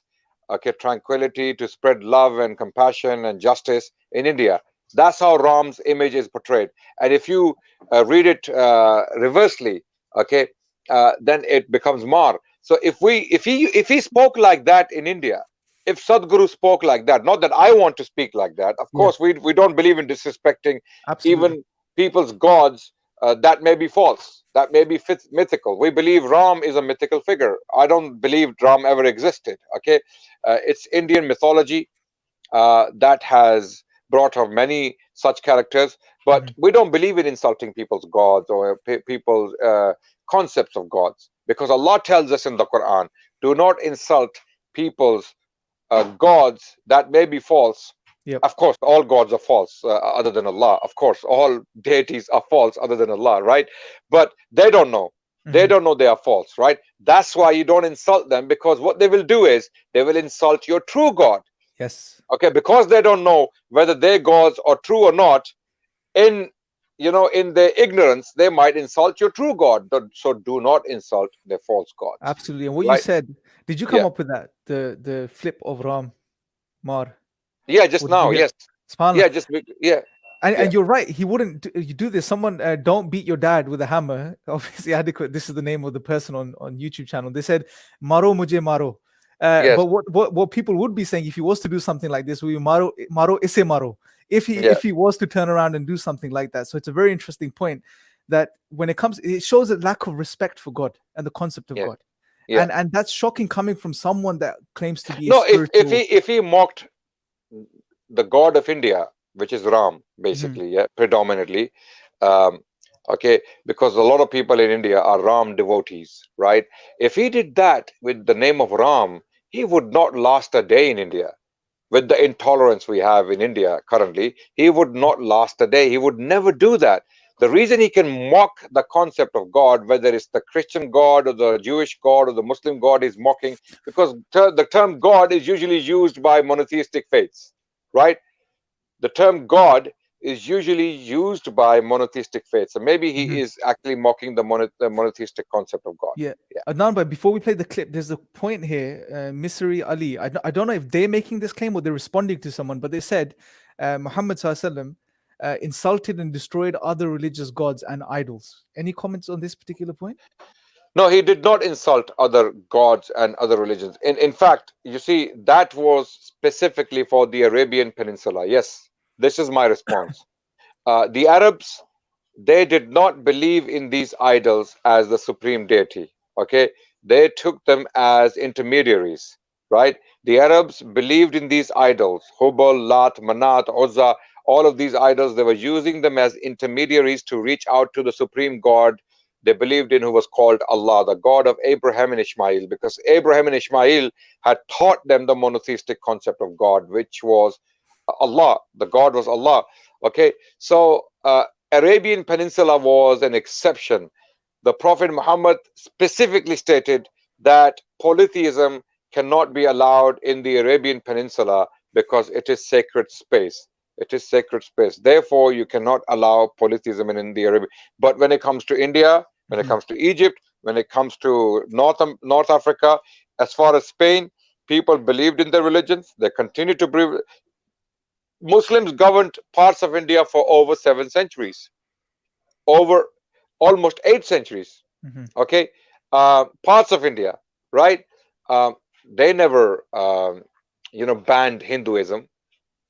[SPEAKER 3] okay, tranquility, to spread love and compassion and justice in India. That's how Ram's image is portrayed. And if you read it reversely, okay, then it becomes Mar. So if he spoke like that in India, if Sadhguru spoke like that, not that I want to speak like that, of course, we don't believe in disrespecting even people's gods. That may be false, that may be mythical. We believe Ram is a mythical figure. I don't believe Ram ever existed. Okay, it's Indian mythology that has brought up many such characters, but we don't believe in insulting people's gods or people's concepts of gods, because Allah tells us in the Quran, do not insult people's gods that may be false. Of course, all gods are false other than Allah. Of course, all deities are false other than Allah, right? But they don't know. They don't know they are false, right? That's why you don't insult them, because what they will do is they will insult your true God.
[SPEAKER 1] Yes.
[SPEAKER 3] Okay, because they don't know whether their gods are true or not. In their ignorance, they might insult your true God. So do not insult their false gods.
[SPEAKER 1] Absolutely. And what you said, did you come up with that? The flip of Ram, Mar?
[SPEAKER 3] Yeah, just now. Yes.
[SPEAKER 1] Yeah, and you're right. He wouldn't do this. Someone, don't beat your dad with a hammer. Obviously, adequate. This is the name of the person on YouTube channel. They said, "Maro mujhe maro." But what people would be saying if he was to do something like this, we maro isse maro. If he was to turn around and do something like that. So it's a very interesting point that when it shows a lack of respect for God and the concept of God. And that's shocking coming from someone that claims to be
[SPEAKER 3] if he mocked the God of India, which is Ram, basically, predominantly, okay, because a lot of people in India are Ram devotees, right? If he did that with the name of Ram, he would not last a day in India. With the intolerance we have in India currently, he would not last a day. He would never do that. The reason he can mock the concept of God, whether it's the Christian God or the Jewish God or the Muslim God, is mocking, because the term God is usually used by monotheistic faiths, right? The term God is usually used by monotheistic faiths. So maybe he is actually mocking the monotheistic concept of God.
[SPEAKER 1] Adnan, but before we play the clip, there's a point here. Misri Ali, I don't know if they're making this claim or they're responding to someone, but they said Muhammad Sallallahu insulted and destroyed other religious gods and idols. Any comments on this particular point?
[SPEAKER 3] No, he did not insult other gods and other religions. In fact, you see, that was specifically for the Arabian Peninsula. Yes, this is my response. The Arabs, they did not believe in these idols as the supreme deity. Okay, they took them as intermediaries, right? The Arabs believed in these idols, Hubal, Lat, Manat, Uzza, all of these idols. They were using them as intermediaries to reach out to the supreme God they believed in, who was called Allah, the God of Abraham and Ishmael, because Abraham and Ishmael had taught them the monotheistic concept of God, which was Allah. The God was Allah. Okay, so Arabian Peninsula was an exception. The Prophet Muhammad specifically stated that polytheism cannot be allowed in the Arabian Peninsula because it is sacred space. It is sacred space. Therefore, you cannot allow polytheism in the Arabian. But when it comes to India, when it comes to Egypt, when it comes to North Africa, as far as Spain, people believed in their religions. They continue to believe. Muslims governed parts of India for over 7 centuries, over almost 8 centuries.
[SPEAKER 1] Mhm.
[SPEAKER 3] Okay, parts of India, right? Um, they never, banned Hinduism.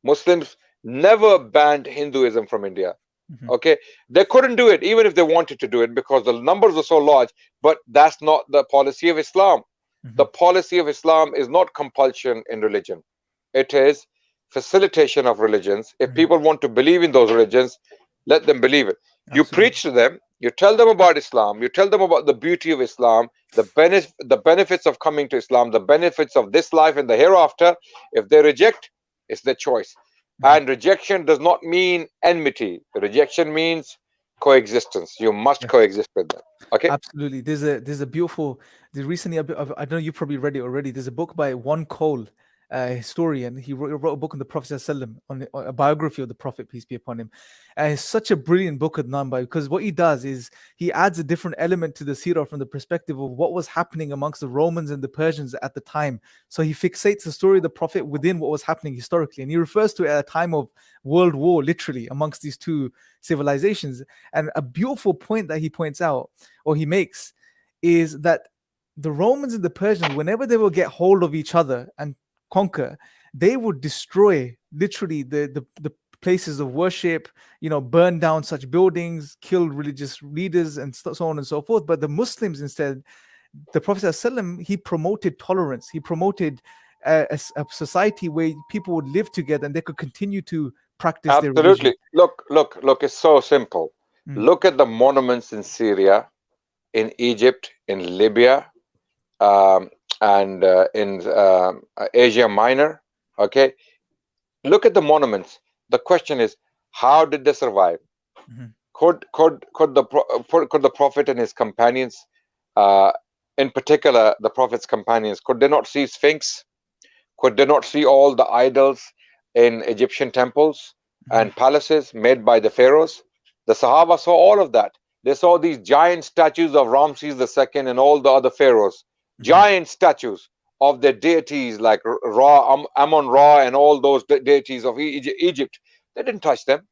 [SPEAKER 3] Muslims never banned Hinduism from India.
[SPEAKER 1] Mhm.
[SPEAKER 3] Okay, they couldn't do it even if they wanted to do it because the numbers are so large. But that's not the policy of Islam. The
[SPEAKER 1] Mhm.
[SPEAKER 3] policy of Islam is not compulsion in religion. It is facilitation of religions. If
[SPEAKER 1] Mhm.
[SPEAKER 3] people want to believe in those religions, let them believe it. You
[SPEAKER 1] Absolutely.
[SPEAKER 3] preach to them, you tell them about Islam, you tell them about the beauty of Islam, the benefits of coming to Islam, the benefits of this life and the hereafter. If they reject, it's their choice.
[SPEAKER 1] Mhm.
[SPEAKER 3] And rejection does not mean enmity. Rejection means coexistence. You must
[SPEAKER 1] Yes.
[SPEAKER 3] coexist with them. Okay?
[SPEAKER 1] Absolutely. There's a beautiful. There's recently I know you probably read it already. There's a book by One Cole, a historian. He wrote a book on the Prophet ﷺ, on a biography of the Prophet, peace be upon him. And it's such a brilliant book, Adnan, because what he does is he adds a different element to the seerah from the perspective of what was happening amongst the Romans and the Persians at the time. So he fixates the story of the Prophet within what was happening historically, and he refers to it at a time of world war, literally amongst these two civilizations. And a beautiful point that he points out, or he makes, is that the Romans and the Persians, whenever they will get hold of each other and conquer, they would destroy literally the places of worship, burn down such buildings, kill religious leaders, and so on and so forth. But the Muslims instead, the Prophet ﷺ, he promoted tolerance. He promoted a society where people would live together and they could continue to practice their religion.
[SPEAKER 3] Absolutely. Look, it's so simple.
[SPEAKER 1] Mm.
[SPEAKER 3] Look at the monuments in Syria, in Egypt, in Libya, um, and in Asia Minor. Okay, look at the monuments. The question is, how did they survive?
[SPEAKER 1] Mhm.
[SPEAKER 3] Could the prophet and his companions, uh, in particular the prophet's companions, could they not see Sphinx? Could they not see all the idols in Egyptian temples
[SPEAKER 1] Mhm.
[SPEAKER 3] and palaces made by the pharaohs? The Sahaba saw all of that. They saw these giant statues of Ramses II and all the other pharaohs,
[SPEAKER 1] Mhm.
[SPEAKER 3] giant statues of their deities like Ra, Ammon Ra, and all those deities of Egypt. They didn't touch them.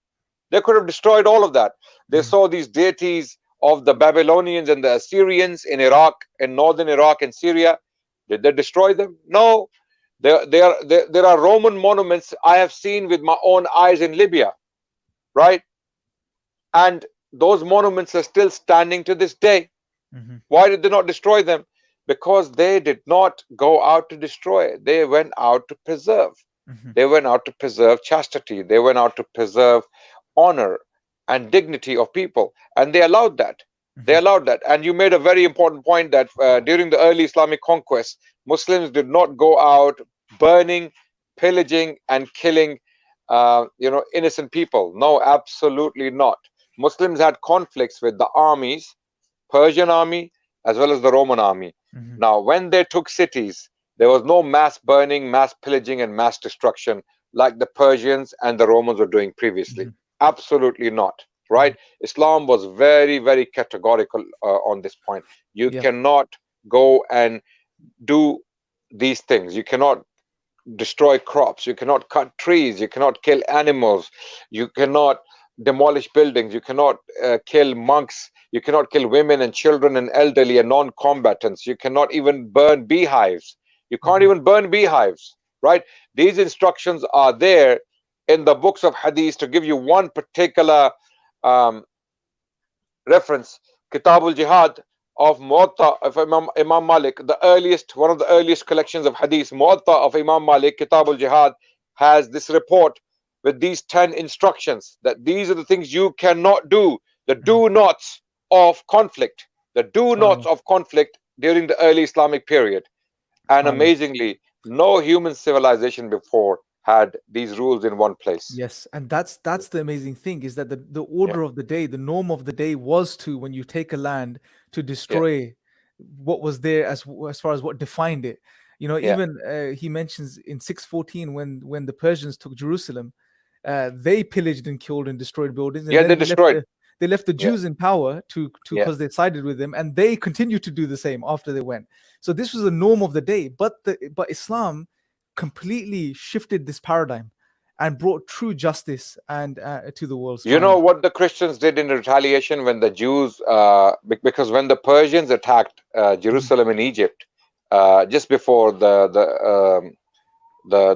[SPEAKER 3] They could have destroyed all of that. They
[SPEAKER 1] Mhm.
[SPEAKER 3] saw these deities of the Babylonians and the Assyrians in Iraq, in northern Iraq and Syria. Did they destroy them? No. There are Roman monuments I have seen with my own eyes in Libya, right? And those monuments are still standing to this day.
[SPEAKER 1] Mhm.
[SPEAKER 3] Why did they not destroy them? Because they did not go out to destroy. They went out to preserve.
[SPEAKER 1] Mhm.
[SPEAKER 3] They went out to preserve chastity. They went out to preserve honor and dignity of people. And they allowed that. They
[SPEAKER 1] Mhm.
[SPEAKER 3] allowed that. And you made a very important point that during the early Islamic conquest, Muslims did not go out burning, pillaging, and killing, innocent people. No, absolutely not. Muslims had conflicts with the armies, Persian army as well as the Roman army.
[SPEAKER 1] Mhm.
[SPEAKER 3] Now, when they took cities, there was no mass burning, mass pillaging, and mass destruction like the Persians and the Romans were doing previously.
[SPEAKER 1] Mhm.
[SPEAKER 3] Absolutely not.
[SPEAKER 1] Mhm.
[SPEAKER 3] Right? Islam was very, very categorical on this point. You
[SPEAKER 1] Yeah.
[SPEAKER 3] cannot go and do these things. You cannot destroy crops, you cannot cut trees, you cannot kill animals, you cannot demolish buildings, you cannot kill monks, you cannot kill women and children and elderly and non-combatants, you cannot even burn beehives, you can't
[SPEAKER 1] Mhm.
[SPEAKER 3] even burn beehives, right? These instructions are there in the books of hadith. To give you one particular um, reference, Kitabul Jihad of Muwatta of Imam Malik, the earliest, one of the earliest collections of hadith, Muwatta of Imam Malik, Kitabul Jihad, has this report with these 10 instructions that these are the things you cannot do, the
[SPEAKER 1] Mhm.
[SPEAKER 3] do nots of conflict, the do nots
[SPEAKER 1] SubhanAllah.
[SPEAKER 3] of conflict during the early Islamic period. And
[SPEAKER 1] SubhanAllah.
[SPEAKER 3] amazingly, no human civilization before had these rules in one place.
[SPEAKER 1] Yes, and that's the amazing thing, is that the
[SPEAKER 3] Yeah,
[SPEAKER 1] order of the day, the norm of the day was to, when you take a land, to
[SPEAKER 3] yeah,
[SPEAKER 1] destroy what was there, as far as what defined it.
[SPEAKER 3] yeah.
[SPEAKER 1] Even he mentions in 614, when the Persians took Jerusalem, they pillaged and killed and destroyed buildings, and
[SPEAKER 3] Yeah, they
[SPEAKER 1] then
[SPEAKER 3] destroyed.
[SPEAKER 1] they left the
[SPEAKER 3] Yeah,
[SPEAKER 1] Jews in power to
[SPEAKER 3] yeah.
[SPEAKER 1] because they sided with them, and they continued to do the same after they went. So this was the norm of the day, but Islam completely shifted this paradigm, and brought true justice and to the world.
[SPEAKER 3] You know what the Christians did in retaliation when the Jews, because when the Persians attacked Jerusalem in Egypt, just before the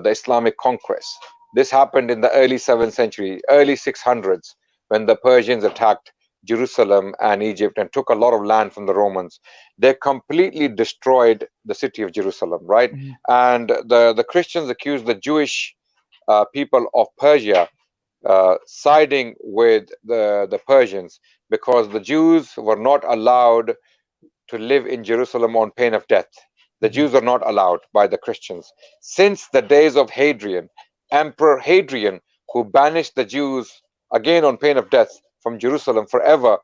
[SPEAKER 3] Islamic conquest. This happened in the early 7th century, early 600s, when the Persians attacked Jerusalem and Egypt and took a lot of land from the Romans. They completely destroyed the city of Jerusalem, right? And the Christians accused the Jewish people of Persia siding with the Persians, because the Jews were not allowed to live in Jerusalem on pain of death. The Jews are not allowed by the Christians. Since the days of Hadrian, Emperor Hadrian, who banished the Jews again on pain of death from Jerusalem forever,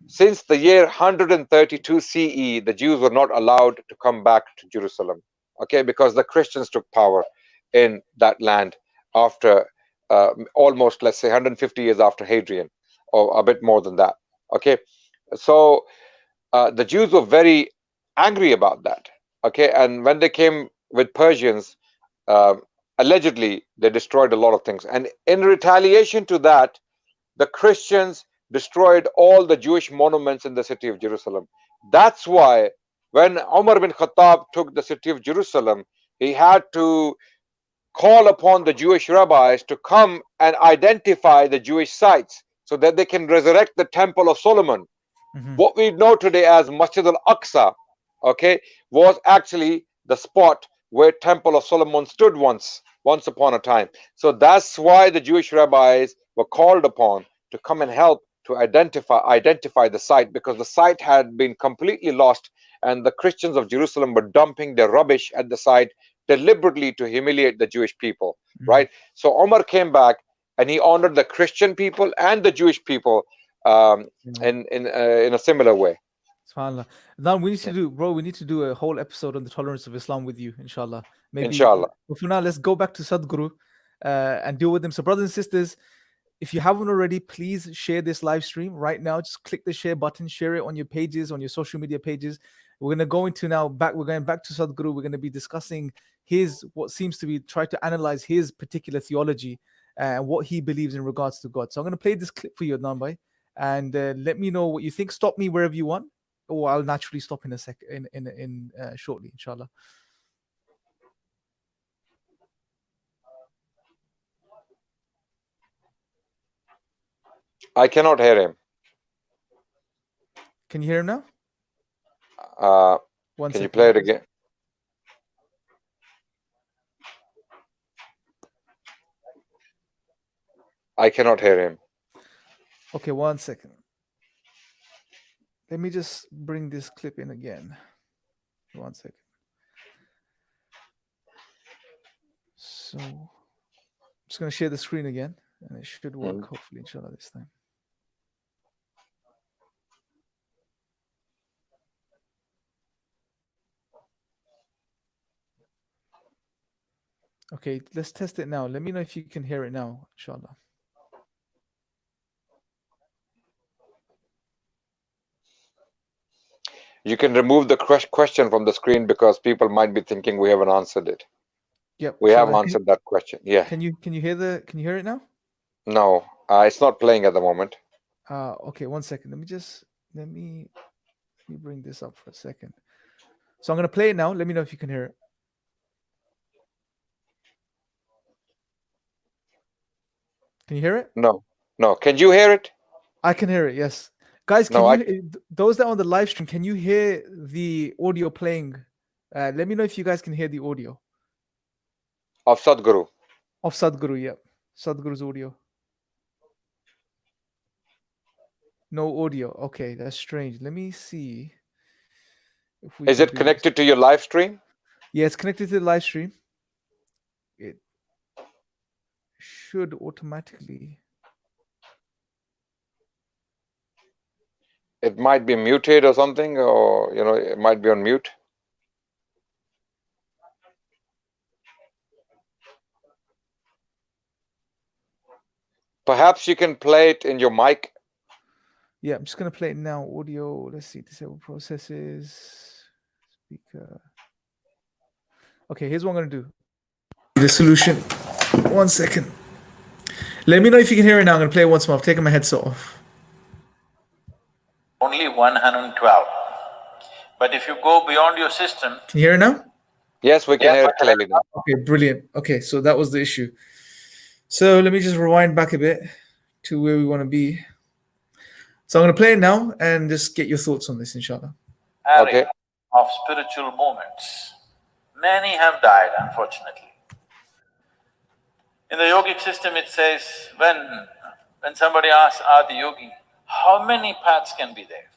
[SPEAKER 3] since the year 132 CE, the Jews were not allowed to come back to Jerusalem, okay, because the Christians took power in that land after almost, let's say, 150 years after Hadrian, or a bit more than that, okay. So the Jews were very angry about that, okay, and when they came with Persians, allegedly they destroyed a lot of things, and in retaliation to that, the Christians destroyed all the Jewish monuments in the city of Jerusalem. That's why when Umar bin Khattab took the city of Jerusalem, he had to call upon the Jewish rabbis to come and identify the Jewish sites so that they can resurrect the Temple of Solomon. What we know today as Masjid al-Aqsa, okay, was actually the spot where Temple of Solomon stood once upon a time. So that's why the Jewish rabbis were called upon to come and help to identify the site, because the site had been completely lost, and the Christians of Jerusalem were dumping their rubbish at the site deliberately to humiliate the Jewish people, right? So Omar came back and he honored the Christian people and the Jewish people in a similar way.
[SPEAKER 1] SubhanAllah. Now we need to do, bro, we need to do a whole episode on the tolerance of Islam with you, inshallah. Maybe,
[SPEAKER 3] inshallah.
[SPEAKER 1] But for now, let's go back to Sadhguru and deal with him. So, brothers and sisters, if you haven't already, please share this live stream right now. Just click the share button, share it on your pages, on your social media pages. We're going to go into we're going back to Sadhguru. We're going to be discussing what seems to be, try to analyze his particular theology and what he believes in regards to God. So I'm going to play this clip for you, Adnan Bhai, and let me know what you think. Stop me wherever you want, or I'll naturally stop in a second, shortly, inshallah.
[SPEAKER 3] I cannot hear him.
[SPEAKER 1] Can you hear him now?
[SPEAKER 3] Can you play it again? I cannot hear him.
[SPEAKER 1] Okay, 1 second. Let me just bring this clip in again. 1 second. So I'm just going to share the screen again, and it should work, hopefully, inshallah, this time. Okay, let's test it now. Let me know if you can hear it now, inshallah.
[SPEAKER 3] You can remove the question from the screen because people might be thinking we haven't answered it.
[SPEAKER 1] Yep.
[SPEAKER 3] We have answered that question. Yeah.
[SPEAKER 1] Can you hear it now?
[SPEAKER 3] No, it's not playing at the moment.
[SPEAKER 1] Okay, 1 second. Let me bring this up for a second. So I'm gonna play it now. Let me know if you can hear it. Can you hear it?
[SPEAKER 3] No. Can you hear it?
[SPEAKER 1] I can hear it. Yes, guys. Those that are on the live stream, can you hear the audio playing? Let me know if you guys can hear the audio
[SPEAKER 3] of Sadhguru.
[SPEAKER 1] Of Sadhguru, yeah, Sadhguru's audio. No audio. Okay, that's strange. Let me see.
[SPEAKER 3] Is it connected to your live stream?
[SPEAKER 1] Yeah, it's connected to the live stream. It should automatically.
[SPEAKER 3] It might be muted or something, or it might be on mute. Perhaps you can play it in your mic.
[SPEAKER 1] Yeah, I'm just gonna play it now. Audio. Let's see. Disable processes. Speaker. Okay, here's what I'm gonna do. The solution. 1 second. Let me know if you can hear it now. I'm going to play it once more. I've taken my headset off.
[SPEAKER 4] Only 112. But if you go beyond your system…
[SPEAKER 1] Can you hear it now?
[SPEAKER 3] Yes, we can hear it clearly now.
[SPEAKER 1] Okay, brilliant. Okay, so that was the issue. So let me just rewind back a bit to where we want to be. So I'm going to play it now and just get your thoughts on this, inshallah.
[SPEAKER 3] Okay.
[SPEAKER 4] Of spiritual movements. Many have died, unfortunately. In the yogic system it says, when somebody asks Adi Yogi, how many paths can be there?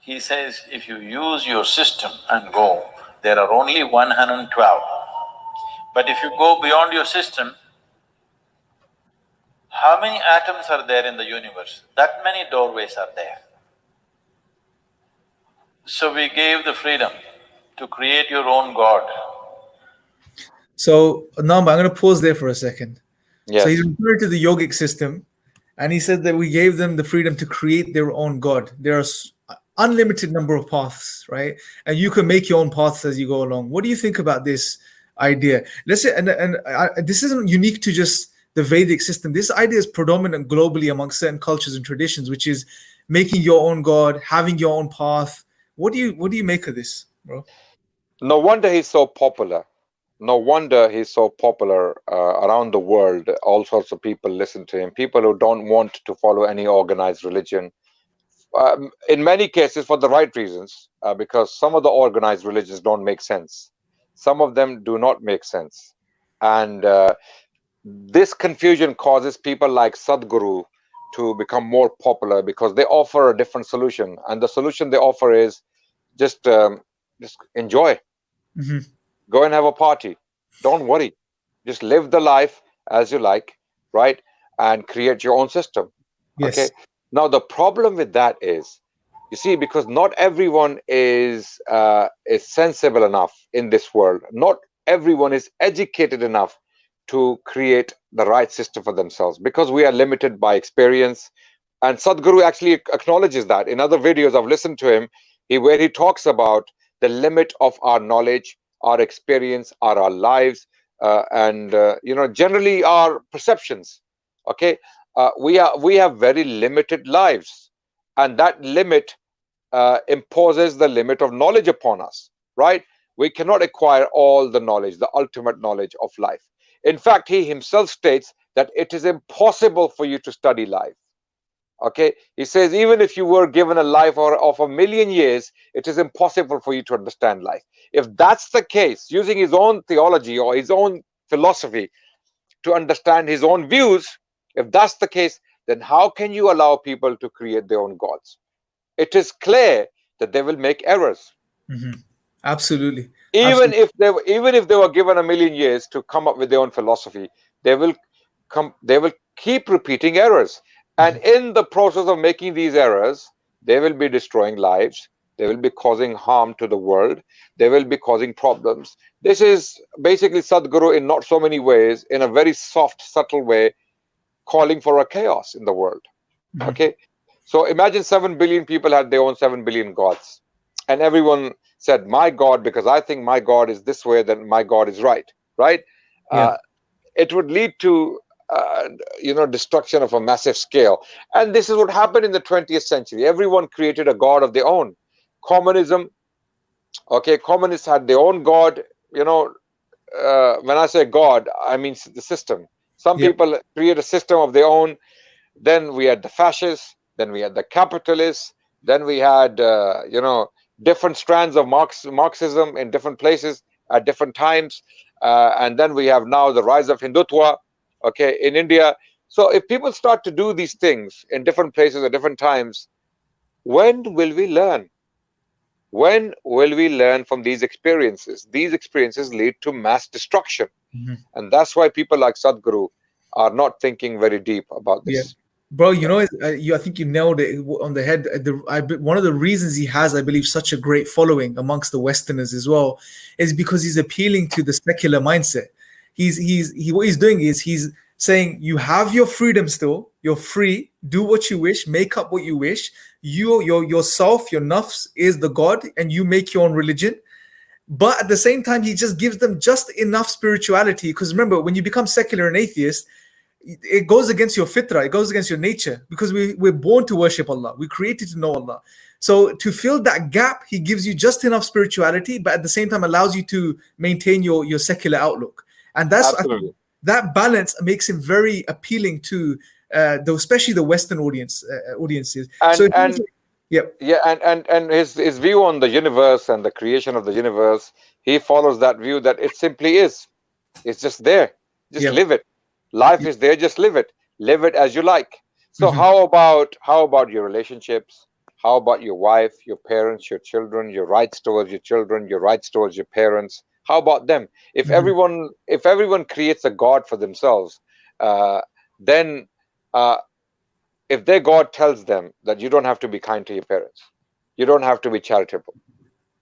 [SPEAKER 4] He says, if you use your system and go, there are only 112. But if you go beyond your system, how many atoms are there in the universe? That many doorways are there. So we gave the freedom to create your own God.
[SPEAKER 1] So Namba, I'm going to pause there for a second.
[SPEAKER 3] Yes.
[SPEAKER 1] So he's referring to the yogic system, and he said that we gave them the freedom to create their own God. There are unlimited number of paths, right? And you can make your own paths as you go along. What do you think about this idea? Let's say, this isn't unique to just the Vedic system. This idea is predominant globally among certain cultures and traditions, which is making your own God, having your own path. What do you make of this, bro?
[SPEAKER 3] No wonder he's so popular. No wonder he's so popular around the world. All sorts of people listen to him. People who don't want to follow any organized religion. In many cases for the right reasons, because some of the organized religions don't make sense. Some of them do not make sense. And this confusion causes people like Sadhguru to become more popular because they offer a different solution. And the solution they offer is just enjoy.
[SPEAKER 1] Mm-hmm.
[SPEAKER 3] Go and have a party. Don't worry. Just live the life as you like, right? And create your own system.
[SPEAKER 1] Yes.
[SPEAKER 3] Okay. Now, the problem with that is, you see, because not everyone is sensible enough in this world. Not everyone is educated enough to create the right system for themselves, because we are limited by experience. And Sadhguru actually acknowledges that. In other videos I've listened to him, where he talks about the limit of our knowledge, our experience, our lives, and generally our perceptions. Okay. We have very limited lives, and that limit imposes the limit of knowledge upon us, right? We cannot acquire all the knowledge, the ultimate knowledge of life. In fact, he himself states that it is impossible for you to study life. Okay, he says even if you were given a life of 1,000,000 years, it is impossible for you to understand life. If that's the case, using his own theology or his own philosophy to understand his own views, if that's the case, then how can you allow people to create their own gods? It is clear that they will make errors.
[SPEAKER 1] Mm-hmm. Absolutely.
[SPEAKER 3] Even if they were given 1,000,000 years to come up with their own philosophy, they will keep repeating errors. And in the process of making these errors, they will be destroying lives. They will be causing harm to the world. They will be causing problems. This is basically Sadhguru in not so many ways, in a very soft, subtle way, calling for a chaos in the world. Okay. So imagine 7 billion people had their own 7 billion gods. And everyone said, my God, because I think my God is this way, then my God is right. Right?
[SPEAKER 1] Yeah.
[SPEAKER 3] It would lead to destruction of a massive scale. And this is what happened in the 20th century. Everyone created a god of their own. Communism, okay, communists had their own god. When I say god, I mean the system. Some people create a system of their own. Then we had the fascists, then we had the capitalists, then we had different strands of Marxism in different places at different times, and then we have now the rise of Hindutva, okay, in India. So if people start to do these things in different places at different times, when will we learn? When will we learn from these experiences? These experiences lead to mass destruction. And that's why people like Sadhguru are not thinking very deep about this.
[SPEAKER 1] Yeah. Bro, I think you nailed it on the head. One of the reasons he has, I believe, such a great following amongst the Westerners as well is because he's appealing to the secular mindset. What he's doing is he's saying you have your freedom still, you're free, do what you wish, make up what you wish. Yourself, your nafs is the God, and you make your own religion. but at the same time, he just gives them just enough spirituality. Because remember, when you become secular and atheist, it goes against your fitrah, it goes against your nature, because we're born to worship Allah, we're created to know Allah. So to fill that gap, he gives you just enough spirituality, but at the same time allows you to maintain your secular outlook. And that's, I think, that balance makes him very appealing to especially the Western audiences.
[SPEAKER 3] And his view on the universe and the creation of the universe, he follows that view that it simply is. It's just there. Just live it. Life is there. Just live it. Live it as you like. So how about your relationships? How about your wife, your parents, your children, your rights towards your children, your rights towards your parents? How about them? If everyone creates a God for themselves, then if their God tells them that you don't have to be kind to your parents, you don't have to be charitable,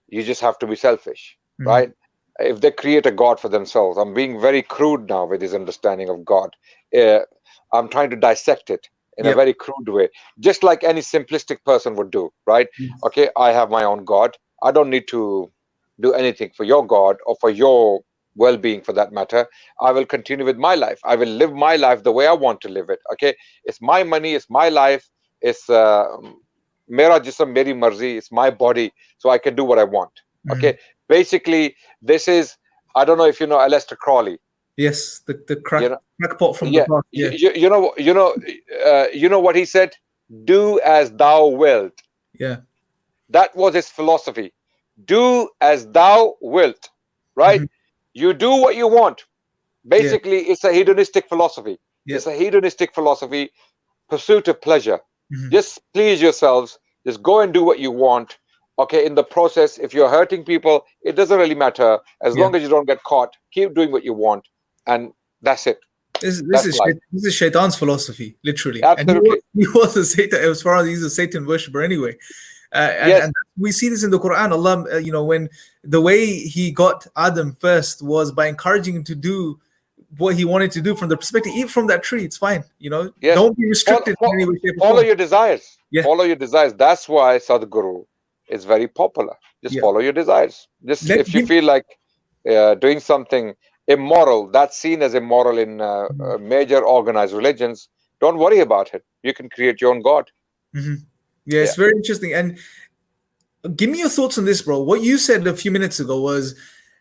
[SPEAKER 3] you just have to be selfish, right? If they create a God for themselves, I'm being very crude now with this understanding of God. I'm trying to dissect it in a very crude way, just like any simplistic person would do, right? Okay, I have my own God. I don't need to do anything for your God or for your well-being, for that matter. I will continue with my life. I will live my life the way I want to live it. Okay, it's my money, it's my life, it's mera jism meri marzi, it's my body, so I can do what I want. Okay, basically this is, I don't know if you know Aleister Crowley.
[SPEAKER 1] Yes, the crackpot from the past.
[SPEAKER 3] You know what he said? Do as thou wilt.
[SPEAKER 1] Yeah,
[SPEAKER 3] that was his philosophy. Do as thou wilt, right? You do what you want. Basically, it's a hedonistic philosophy. It's a hedonistic philosophy, pursuit of pleasure. Just please yourselves. Just go and do what you want. Okay, in the process, if you're hurting people, it doesn't really matter. As long as you don't get caught, keep doing what you want. And that's it.
[SPEAKER 1] This is Shaitan's philosophy, literally.
[SPEAKER 3] Absolutely.
[SPEAKER 1] And he was a Satan, as far as he's a Satan worshipper anyway. And we see this in the Quran. Allah, when the way he got Adam first was by encouraging him to do what he wanted to do from the perspective, eat from that tree, it's fine. Don't be restricted in any way, shape, or form.
[SPEAKER 3] Follow your desires. Follow your desires. That's why Sadhguru is very popular. Just follow your desires. If you feel like doing something immoral, that's seen as immoral in major organized religions, don't worry about it. You can create your own God.
[SPEAKER 1] Yeah, it's very interesting. And give me your thoughts on this, bro. What you said a few minutes ago was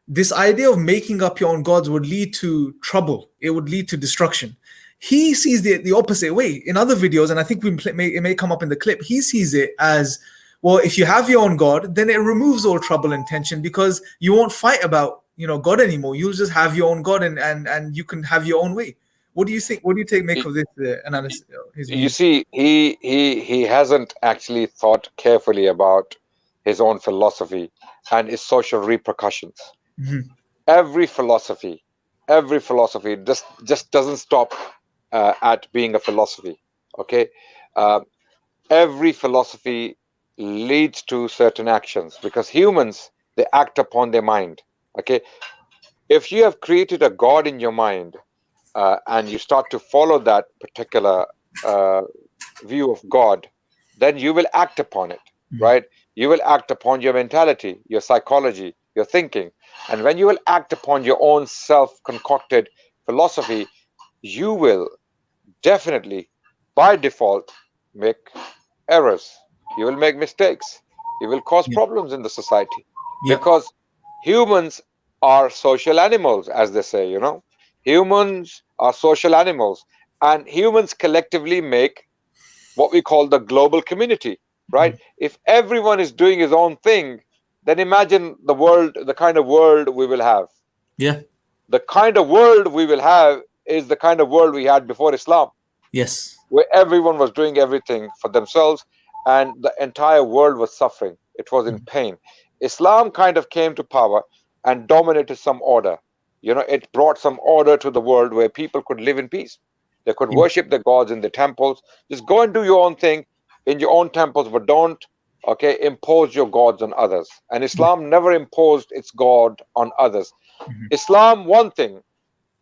[SPEAKER 1] this idea of making up your own gods would lead to trouble. It would lead to destruction. He sees the opposite way. In other videos, and I think it may come up in the clip, he sees it as, well, if you have your own God, then it removes all trouble and tension, because you won't fight about God anymore. You'll just have your own God, and you can have your own way. What do you think? What do you make of this analysis?
[SPEAKER 3] You see, he hasn't actually thought carefully about his own philosophy and its social repercussions. Every philosophy just doesn't stop at being a philosophy. Okay, every philosophy leads to certain actions, because humans, they act upon their mind. Okay, if you have created a God in your mind, and you start to follow that particular view of God, then you will act upon it, right? You will act upon your mentality, your psychology, your thinking. And when you will act upon your own self-concocted philosophy, you will definitely, by default, make errors. You will make mistakes. You will cause problems in the society. Because humans are social animals, as they say, Humans are social animals, and humans collectively make what we call the global community, right? If everyone is doing his own thing, then imagine the kind of world we will have. The kind of world we will have is the kind of world we had before Islam. Where everyone was doing everything for themselves, and the entire world was suffering. It was in pain. Islam kind of came to power and dominated some order. It brought some order to the world where people could live in peace. They could worship the gods in the temples. Just go and do your own thing in your own temples, but don't, impose your gods on others. And Islam never imposed its God on others. Islam, one thing,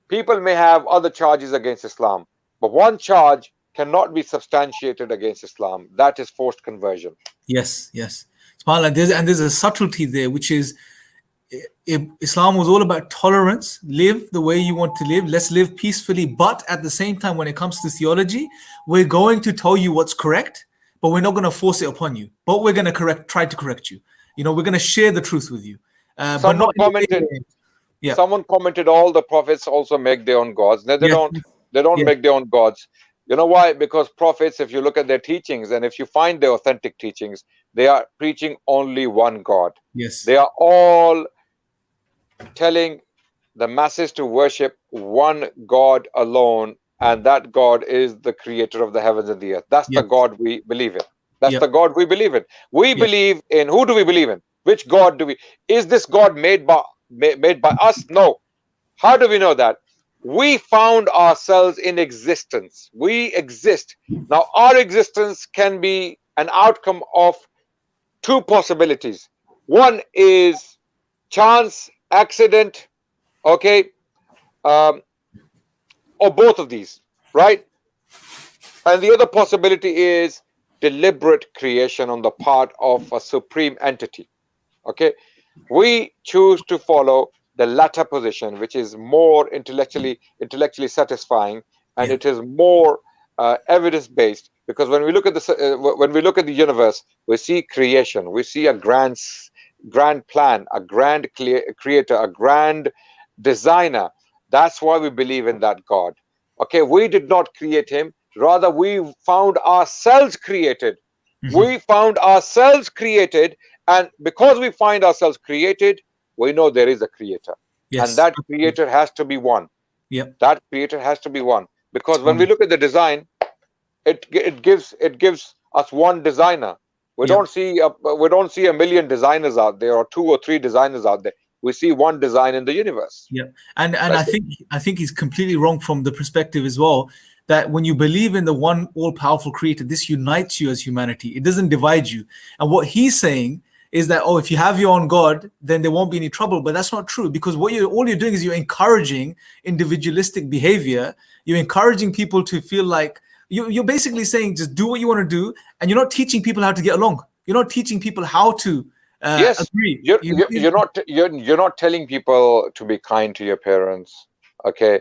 [SPEAKER 3] people may have other charges against Islam, but one charge cannot be substantiated against Islam. That is forced conversion.
[SPEAKER 1] Yes. SubhanAllah, there's a subtlety there, which is, Islam was all about tolerance. Live the way you want to live. Let's live peacefully. But at the same time, when it comes to theology, we're going to tell you what's correct, but we're not going to force it upon you. But we're going to try to correct you. You know, we're going to share the truth with you. But not
[SPEAKER 3] Someone commented, all the prophets also make their own gods. No, they don't. They don't make their own gods. You know why? Because prophets, if you look at their teachings and if you find their authentic teachings, they are preaching only one God.
[SPEAKER 1] Yes.
[SPEAKER 3] They are all telling the masses to worship one God alone, and that God is the creator of the heavens and the earth. That's the God we believe in. That's the God we believe in. We believe in, who do we believe in? Which God do we? Is this God made by us? No. How do we know that? We found ourselves in existence. We exist. Now, our existence can be an outcome of two possibilities. One is chance, accident, okay, or both of these, right? And the other possibility is deliberate creation on the part of a supreme entity, okay? We choose to follow the latter position, which is more intellectually satisfying, and it is more evidence-based. Because when we look at the universe, we see creation, we see a grand plan, a grand creator, a grand designer. That's why we believe in that God. Okay, we did not create him; rather, we found ourselves created. We found ourselves created, and because we find ourselves created, we know there is a creator, and that creator has to be one. That creator has to be one, because when we look at the design, it gives us one designer. We don't see a million designers out there, or 2 or 3 designers out there. We see one design in the universe.
[SPEAKER 1] And right? I think he's completely wrong from the perspective as well, that when you believe in the one all-powerful creator, this unites you as humanity. It doesn't divide you. And what he's saying is that, if you have your own God, then there won't be any trouble. But that's not true, because all you're doing is you're encouraging individualistic behavior. You're encouraging people to feel like you're basically saying just do what you want to do, and you're not teaching people how to get along. You're not teaching people how to agree.
[SPEAKER 3] You're not telling people to be kind to your parents, okay?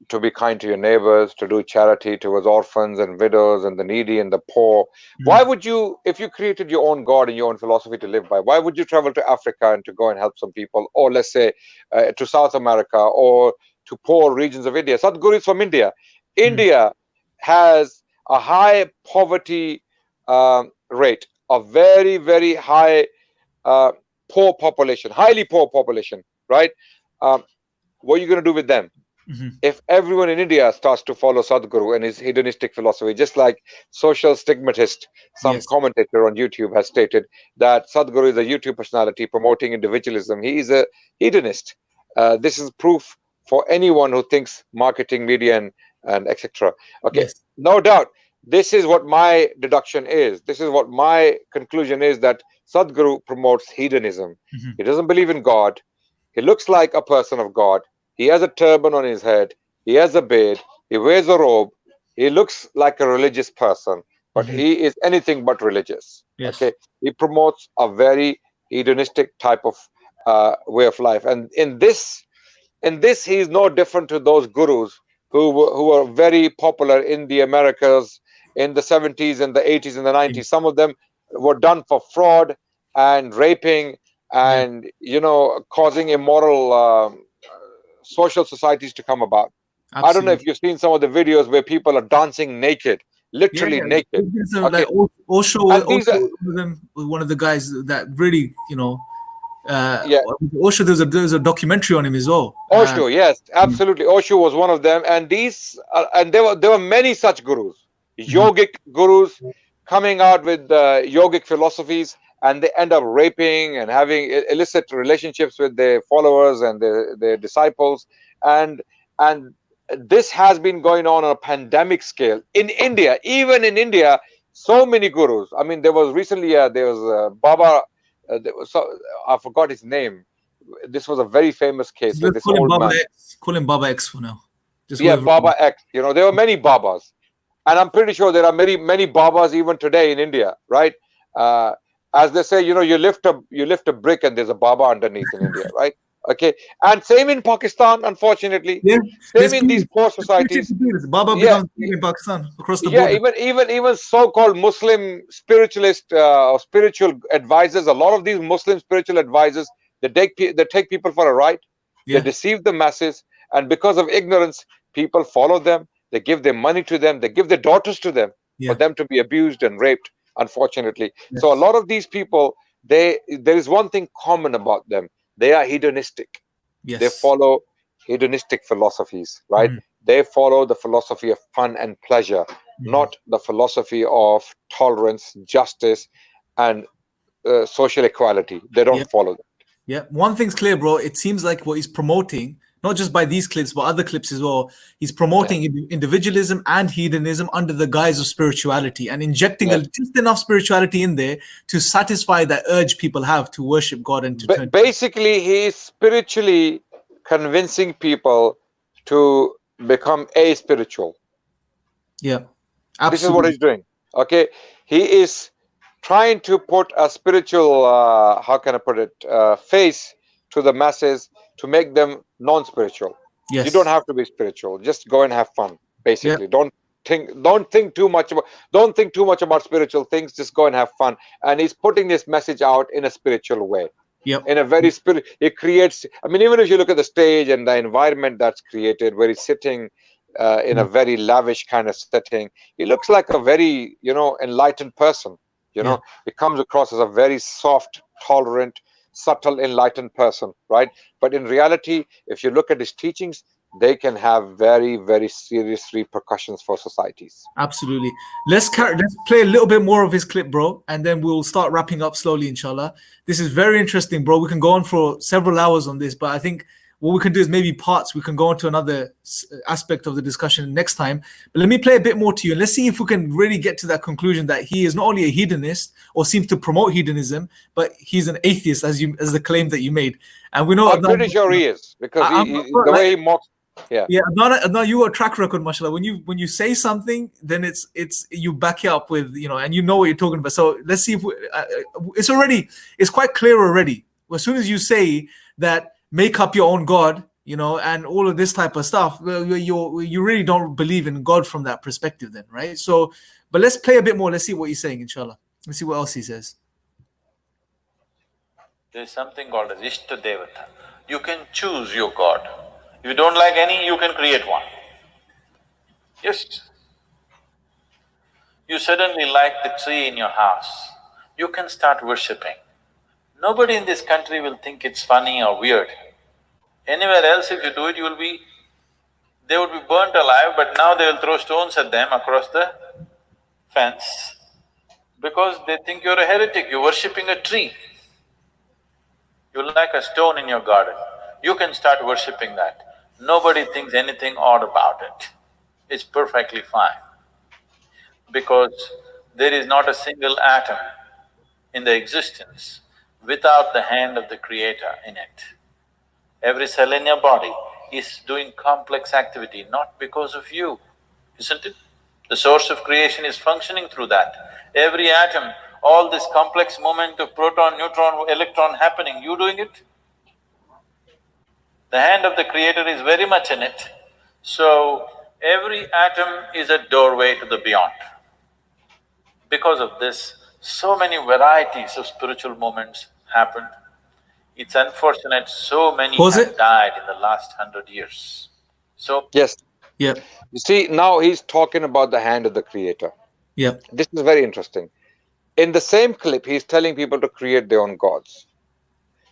[SPEAKER 3] To be kind to your neighbors, to do charity towards orphans and widows and the needy and the poor. Why would you, if you created your own God and your own philosophy to live by, why would you travel to Africa and to go and help some people, or let's say to South America, or to poor regions of India? Sadhguru is from India. India has a high poverty rate, a very, very high poor population, highly poor population, right? What are you going to do with them? If everyone in India starts to follow Sadhguru and his hedonistic philosophy, just like social stigmatist, some commentator on YouTube has stated that Sadhguru is a YouTube personality promoting individualism. He is a hedonist. This is proof for anyone who thinks marketing, media, and etc. Okay, no doubt. This is what my deduction is. This is what my conclusion is, that Sadhguru promotes hedonism. He doesn't believe in God. He looks like a person of God. He has a turban on his head. He has a beard. He wears a robe. He looks like a religious person, but he is anything but religious. Okay, he promotes a very hedonistic type of way of life, and in this, he is no different to those gurus who were very popular in the Americas in the 70s and the 80s and the 90s. Some of them were done for fraud and raping and causing immoral social societies to come about. Absolutely. I don't know if you've seen some of the videos where people are dancing naked, literally naked.
[SPEAKER 1] Like Osho was one of the guys that really, Osho, there's a documentary on him as well.
[SPEAKER 3] Osho, yes, absolutely. Osho was one of them, and there were many such gurus, yogic gurus, coming out with yogic philosophies, and they end up raping and having illicit relationships with their followers and their disciples, and this has been going on a pandemic scale in India. Even in India, so many gurus. I mean, there was recently Baba. I forgot his name. This was a very famous case. This
[SPEAKER 1] call him Baba X for now.
[SPEAKER 3] Baba X. There were many Babas, and I'm pretty sure there are many Babas even today in India, right? as they say, you lift a brick and there's a Baba underneath in India, right? Okay, and same in Pakistan, unfortunately.
[SPEAKER 1] Yeah,
[SPEAKER 3] Same in these poor societies.
[SPEAKER 1] Baba
[SPEAKER 3] Yeah,
[SPEAKER 1] becomes in Pakistan across the
[SPEAKER 3] yeah.
[SPEAKER 1] border.
[SPEAKER 3] Even so-called Muslim spiritualist or spiritual advisors. A lot of these Muslim spiritual advisors, they take people for a ride. They
[SPEAKER 1] Yeah,
[SPEAKER 3] deceive the masses, and because of ignorance, people follow them. They give their money to them. They give their daughters to them for
[SPEAKER 1] yeah,
[SPEAKER 3] them to be abused and raped, unfortunately. So a
[SPEAKER 1] yes,
[SPEAKER 3] lot of these people, there is one thing common about them. They are hedonistic. They
[SPEAKER 1] yes.
[SPEAKER 3] follow hedonistic philosophies, right?
[SPEAKER 1] Mhm,
[SPEAKER 3] They follow the philosophy of fun and pleasure,
[SPEAKER 1] mhm.
[SPEAKER 3] not the philosophy of tolerance, justice, and social equality. They
[SPEAKER 1] Yeah,
[SPEAKER 3] don't follow that.
[SPEAKER 1] yeah. One thing's clear, bro. It seems like what he's promoting, not just by these clips, but other clips as well, he's
[SPEAKER 3] Yeah.
[SPEAKER 1] promoting individualism and hedonism under the guise of spirituality and injecting
[SPEAKER 3] Yeah.
[SPEAKER 1] just enough spirituality in there to satisfy that urge people have to worship God and to turn.
[SPEAKER 3] Basically, he is spiritually convincing people to become spiritual.
[SPEAKER 1] Yeah,
[SPEAKER 3] This is what
[SPEAKER 1] absolutely.
[SPEAKER 3] he's doing. Okay, he is trying to put a spiritual, how can I put it, face to the masses to make them non-spiritual. You don't
[SPEAKER 1] Yes.
[SPEAKER 3] have to be spiritual. Just go and have fun.
[SPEAKER 1] Yeah.
[SPEAKER 3] Basically, don't think too much about spiritual things. Just go and have fun. And he's putting this message out in a spiritual way,
[SPEAKER 1] Yep.
[SPEAKER 3] in a very spirit. It creates. I mean, even if you look at the stage and the environment that's created, where he's sitting in a very lavish kind of setting, he looks like a very, enlightened person.
[SPEAKER 1] Yeah.
[SPEAKER 3] He comes across as a very soft, tolerant, subtle, enlightened person, right? But in reality, if you look at his teachings, they can have very, very serious repercussions for societies.
[SPEAKER 1] Absolutely. Let's play a little bit more of his clip, bro, and then we'll start wrapping up slowly, inshallah. This is very interesting, bro. We can go on for several hours on this, but I think what we can do is maybe parts. We can go on to another aspect of the discussion next time. But let me play a bit more to you, and let's see if we can really get to that conclusion that he is not only a hedonist or seems to promote hedonism, but he's an atheist, as the claim that you made. And we know
[SPEAKER 3] I'm pretty sure he is, because the way he mocks. Yeah.
[SPEAKER 1] Yeah, no, you got a track record, mashallah. When you say something, then it's you back it up with, and you know what you're talking about. So let's see if it's quite clear already. As soon as you say that, make up your own God, and all of this type of stuff, well, you really don't believe in God from that perspective, then, right? So, but let's play a bit more. Let's see what he's saying, inshallah. Let's see what else he says.
[SPEAKER 4] There is something called as Ishta Devata. You can choose your God. If you don't like any, you can create one. Yes. You suddenly like the tree in your house, you can start worshipping. Nobody in this country will think it's funny or weird. Anywhere else if you do it, they would be burnt alive, but now they will throw stones at them across the fence because they think you're a heretic, you're worshipping a tree. You like a stone in your garden, you can start worshipping that. Nobody thinks anything odd about it. It's perfectly fine. Because there is not a single atom in the existence without the hand of the Creator in it. Every cell in your body is doing complex activity, not because of you, isn't it? The source of creation is functioning through that. Every atom, all this complex movement of proton, neutron, electron happening, you doing it? The hand of the Creator is very much in it. So, every atom is a doorway to the beyond. Because of this, so many varieties of spiritual movements happened. It's unfortunate so many have died in the last 100 years. So…
[SPEAKER 3] Yes.
[SPEAKER 1] Yeah.
[SPEAKER 3] You see, now he's talking about the hand of the Creator.
[SPEAKER 1] Yeah.
[SPEAKER 3] This is very interesting. In the same clip, he's telling people to create their own gods.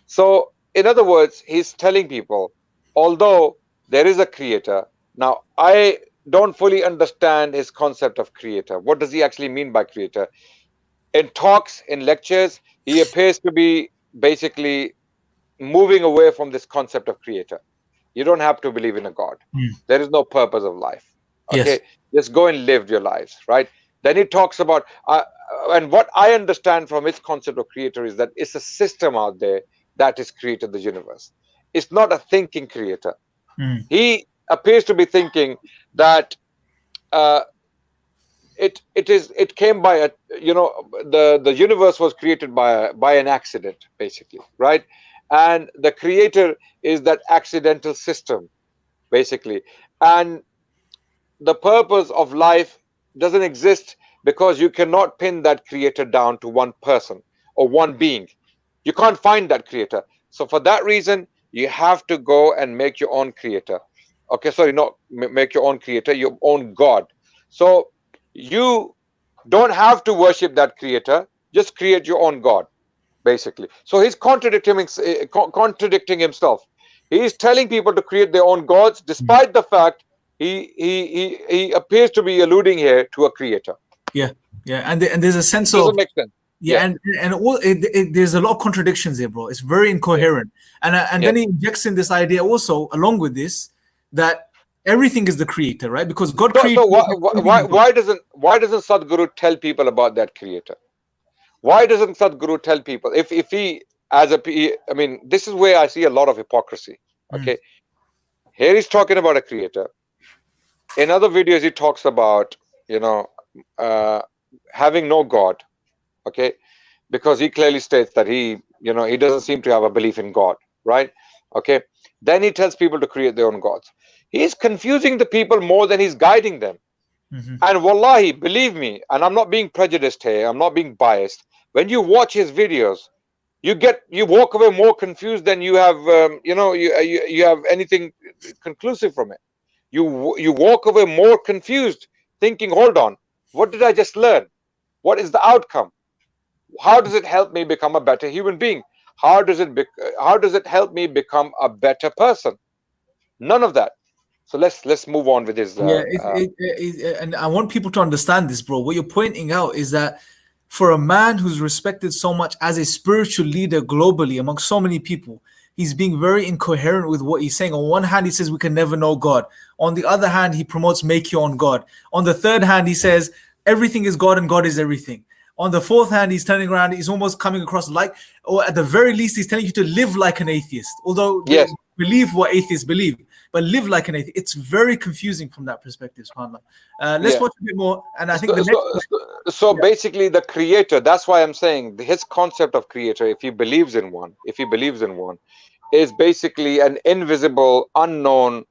[SPEAKER 3] So, in other words, he's telling people, although there is a Creator, now I don't fully understand his concept of Creator. What does he actually mean by Creator? In talks, in lectures, he appears to be basically moving away from this concept of Creator. You don't have to believe in a God. There is no purpose of life. Okay,
[SPEAKER 1] Yes.
[SPEAKER 3] just go and live your lives, right? Then he talks about, and what I understand from his concept of Creator is that it's a system out there that has created the universe. It's not a thinking Creator. He appears to be thinking that it came by a, the universe was created by an accident, basically, right? And the creator is that accidental system, basically. And the purpose of life doesn't exist because you cannot pin that creator down to one person or one being. You can't find that creator. So for that reason, you have to go and make your own creator. Okay, sorry, not make your own creator, your own God. So you don't have to worship that creator, just create your own God, basically. So he's contradicting himself. He's telling people to create their own gods, despite the fact he appears to be alluding here to a creator.
[SPEAKER 1] Yeah, yeah, and there's a sense
[SPEAKER 3] Doesn't
[SPEAKER 1] of
[SPEAKER 3] make sense.
[SPEAKER 1] yeah, and all there's a lot of contradictions here, bro. It's very incoherent, and then he injects in this idea also along with this that everything is the creator, right? Because God created.
[SPEAKER 3] So why doesn't Sadhguru tell people about that creator? Why doesn't Sadhguru tell people if he I mean, this is where I see a lot of hypocrisy. Okay, here he's talking about a creator. In other videos, he talks about having no God. Okay, because he clearly states that he doesn't seem to have a belief in God, right? Okay, then he tells people to create their own gods. He's confusing the people more than he's guiding them. And wallahi, believe me, and I'm not being prejudiced here, I'm not being biased. When you watch his videos, you walk away more confused than you have you have anything conclusive from it. You walk away more confused, thinking, hold on, what did I just learn? What is the outcome? How does it help me become a better human being? How does it help me become a better person? None of that. So let's move on with his.
[SPEAKER 1] And I want people to understand this, bro. What you're pointing out is that for a man who's respected so much as a spiritual leader globally among so many people, he's being very incoherent with what he's saying. On one hand, he says we can never know God. On the other hand, he promotes make your own God. On the third hand, he says everything is God and God is everything. On the fourth hand, he's turning around, he's almost coming across like, or at the very least, he's telling you to live like an atheist. Although they believe what atheists believe, but live like an atheist. It's very confusing from that perspective, subhanAllah. Let's watch a bit more. And I think
[SPEAKER 3] basically the creator, that's why I'm saying his concept of creator, if he believes in one, is basically an invisible, unknown,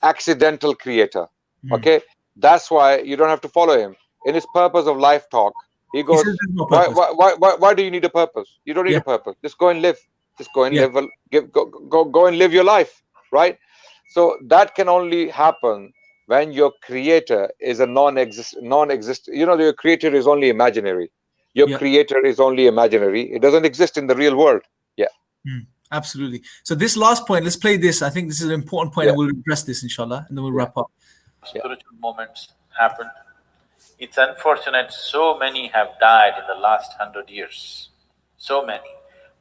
[SPEAKER 3] accidental creator. Okay, that's why you don't have to follow him. In his purpose of life talk, he goes, why do you need a purpose? You don't need a purpose. Just go and live. Just go and live. Go and live your life, right? So that can only happen when your creator is a non-existent. Your creator is only imaginary. Your creator is only imaginary. It doesn't exist in the real world.
[SPEAKER 1] Absolutely. So this last point, let's play this. I think this is an important point, and we'll address this, inshallah, and then we'll wrap up.
[SPEAKER 4] Spiritual moments happened. It's unfortunate so many have died in the last 100 years. So many.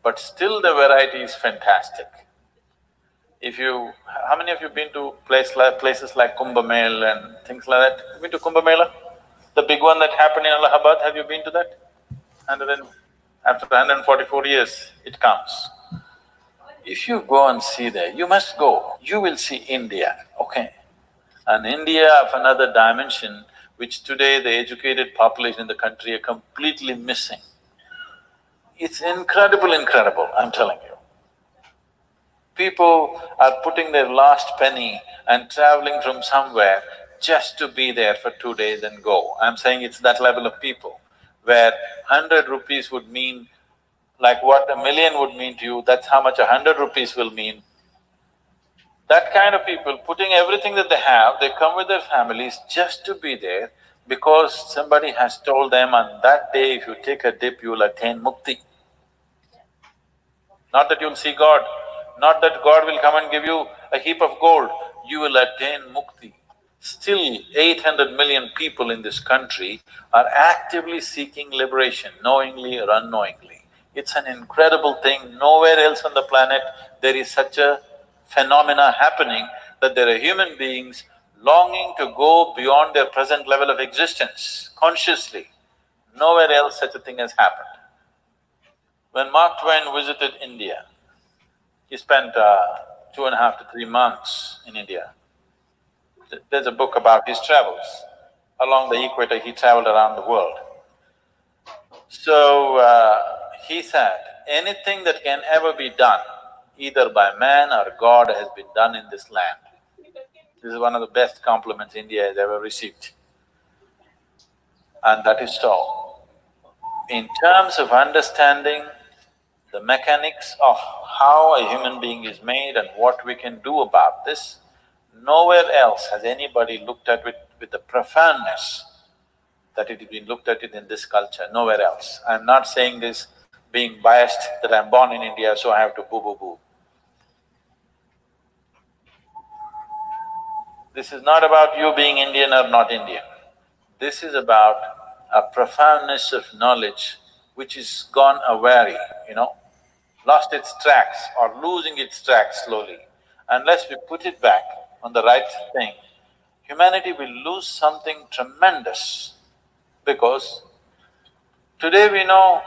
[SPEAKER 4] But still the variety is fantastic. How many of you been to places like Kumbh Mela and things like that? Been to Kumbh Mela? The big one that happened in Allahabad, have you been to that? After 144 years, it comes. If you go and see there, you must go. You will see India, okay? An India of another dimension, which today the educated population in the country are completely missing. It's incredible, I'm telling you. People are putting their last penny and traveling from somewhere just to be there for 2 days and go. I'm saying it's that level of people, where 100 rupees would mean like what 1,000,000 would mean to you, that's how much 100 rupees will mean. That kind of people, putting everything that they have, they come with their families just to be there because somebody has told them on that day, if you take a dip, you will attain mukti. Not that you'll see God, not that God will come and give you a heap of gold, you will attain mukti. Still, 800 million people in this country are actively seeking liberation, knowingly or unknowingly. It's an incredible thing. Nowhere else on the planet there is such a phenomena happening, that there are human beings longing to go beyond their present level of existence consciously. Nowhere else such a thing has happened. When Mark Twain visited India, he spent 2.5 to 3 months in India. There's a book about his travels. Along the equator, he traveled around the world. So, he said, anything that can ever be done, either by man or God, has been done in this land. This is one of the best compliments India has ever received. And that is so. In terms of understanding the mechanics of how a human being is made and what we can do about this, nowhere else has anybody looked at it with the profoundness that it has been looked at it in this culture, nowhere else. I'm not saying this being biased that I'm born in India, so I have to boo-boo-boo. This is not about you being Indian or not Indian. This is about a profoundness of knowledge which is gone awry, lost its tracks or losing its tracks slowly. Unless we put it back on the right thing, humanity will lose something tremendous, because today we know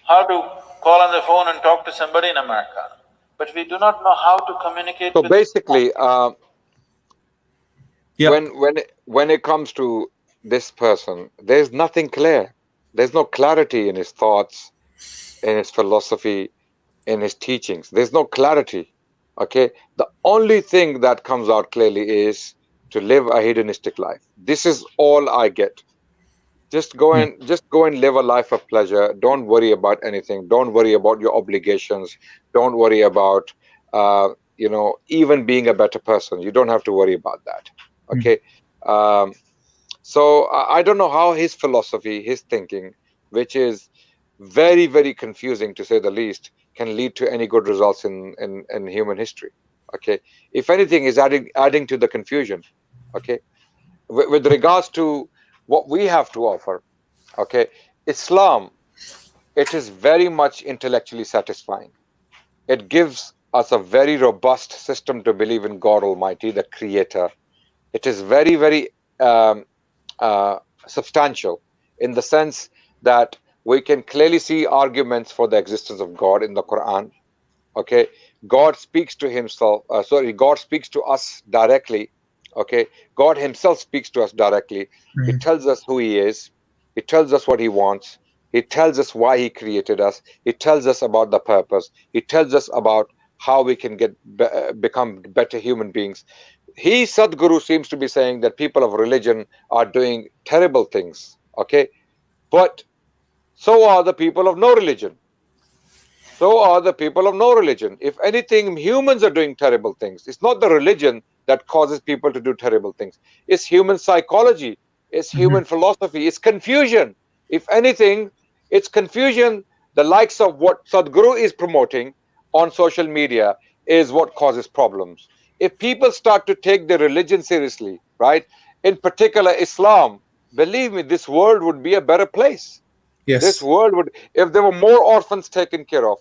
[SPEAKER 4] how to call on the phone and talk to somebody in America, but we do not know how to communicate
[SPEAKER 3] So
[SPEAKER 4] with…
[SPEAKER 3] basically,
[SPEAKER 1] Yeah.
[SPEAKER 3] when it comes to this person, there's nothing clear. There's no clarity in his thoughts, in his philosophy, in his teachings. There's no clarity. Okay, the only thing that comes out clearly is to live a hedonistic life. This is all I get. Just go and live a life of pleasure. Don't worry about anything. Don't worry about your obligations. Don't worry about even being a better person. You don't have to worry about that. Okay. So I don't know how his philosophy, his thinking, which is very, very confusing to say the least, can lead to any good results in human history. Okay. If anything, is adding to the confusion. Okay. With regards to what we have to offer, okay, Islam, it is very much intellectually satisfying. It gives us a very robust system to believe in God Almighty, the Creator. It is very, very substantial in the sense that we can clearly see arguments for the existence of God in the Quran. Okay, God speaks to himself. God speaks to us directly. Okay, God himself speaks to us directly. He tells us who he is. He tells us what he wants. He tells us why he created us. He tells us about the purpose. He tells us about how we can become better human beings. Sadhguru seems to be saying that people of religion are doing terrible things. Okay, but so are the people of no religion. So are the people of no religion. If anything, humans are doing terrible things. It's not the religion that causes people to do terrible things. It's human psychology. It's human philosophy. It's confusion. If anything, it's confusion. The likes of what Sadhguru is promoting on social media is what causes problems. If people start to take their religion seriously, right, in particular Islam, believe me, this world would be a better place.
[SPEAKER 1] Yes.
[SPEAKER 3] This world would, if there were more orphans taken care of,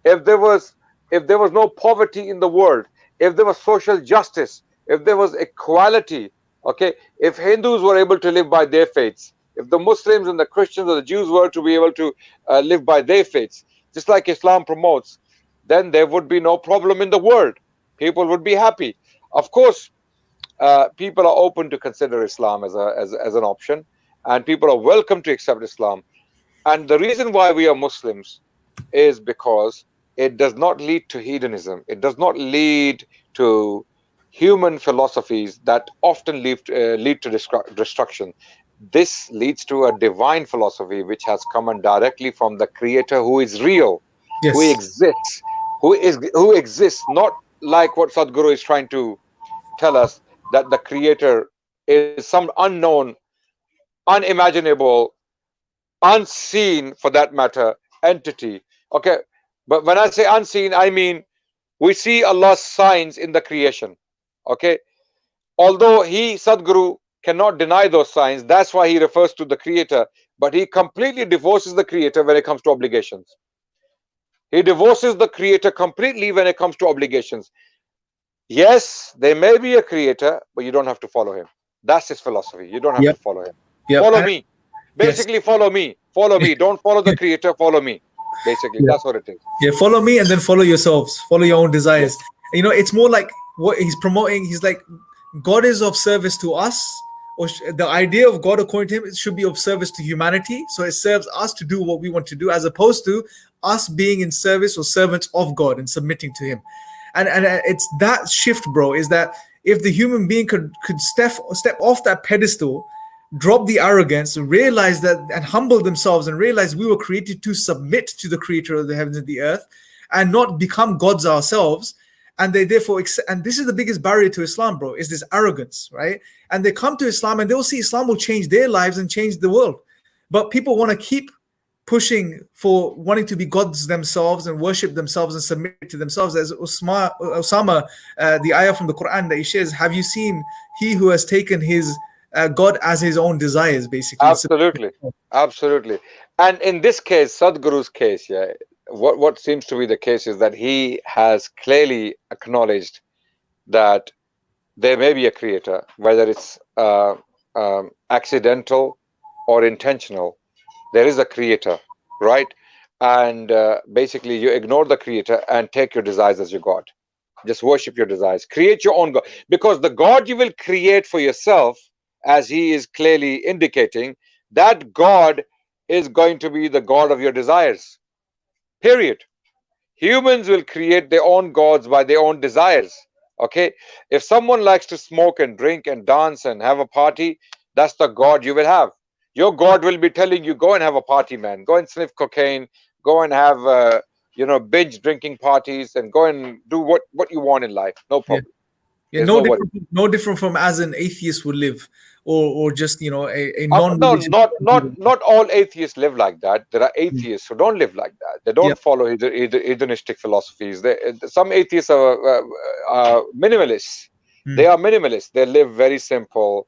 [SPEAKER 3] if there was no poverty in the world, if there was social justice, if there was equality, okay, if Hindus were able to live by their faiths, if the Muslims and the Christians or the Jews were to be able to live by their faiths, just like Islam promotes, then there would be no problem in the world. People would be happy. Of course, people are open to consider Islam as an option, and people are welcome to accept Islam. And the reason why we are Muslims is because it does not lead to hedonism. It does not lead to human philosophies that often lead to destruction. This leads to a divine philosophy which has come directly from the Creator, who is real,
[SPEAKER 1] Yes.
[SPEAKER 3] who exists, not like what Sadhguru is trying to tell us, that the Creator is some unknown, unimaginable, unseen, for that matter, entity. Okay, but when I say unseen, I mean we see Allah's signs in the creation. Okay, although Sadhguru cannot deny those signs, that's why he refers to the Creator, but he completely divorces the Creator when it comes to obligations. He divorces the Creator completely when it comes to obligations. Yes, there may be a Creator, but you don't have to follow him. That's his philosophy. You don't have to follow him. Follow me. Basically, follow me. Follow me. Don't follow the Creator. Follow me. Basically, that's what it is.
[SPEAKER 1] Yeah, follow me and then follow yourselves. Follow your own desires. It's more like what he's promoting. He's like, God is of service to us, or the idea of God according to him, it should be of service to humanity. So it serves us to do what we want to do, as opposed to us being in service or servants of God and submitting to him. And it's that shift, bro, is that if the human being could step off that pedestal, drop the arrogance, realize that, and humble themselves, and realize we were created to submit to the creator of the heavens and the earth, and not become gods ourselves. And they therefore, and this is the biggest barrier to Islam, bro, is this arrogance, right? And they come to Islam and they'll see Islam will change their lives and change the world. But people want to keep pushing for wanting to be gods themselves and worship themselves and submit to themselves. As Osama, the ayah from the Quran that he shares, have you seen he who has taken his God as his own desires, basically?
[SPEAKER 3] Absolutely, absolutely. And in this case, Sadhguru's case, yeah, what seems to be the case is that he has clearly acknowledged that there may be a creator, whether it's accidental or intentional. There is a creator, right? And basically you ignore the creator and take your desires as your God. Just worship your desires. Create your own God. Because the God you will create for yourself, as he is clearly indicating, that God is going to be the God of your desires. Period. Humans will create their own gods by their own desires. Okay? If someone likes to smoke and drink and dance and have a party, that's the God you will have. Your God will be telling you, go and have a party, man. Go and sniff cocaine. Go and have, binge drinking parties, and go and do what you want in life. No problem.
[SPEAKER 1] Yeah, no different from as an atheist would live, or just a non-religious.
[SPEAKER 3] No, not all atheists live like that. There are atheists who don't live like that. They don't follow either hedonistic philosophies. Some atheists are minimalists. They are minimalists. They live very simple,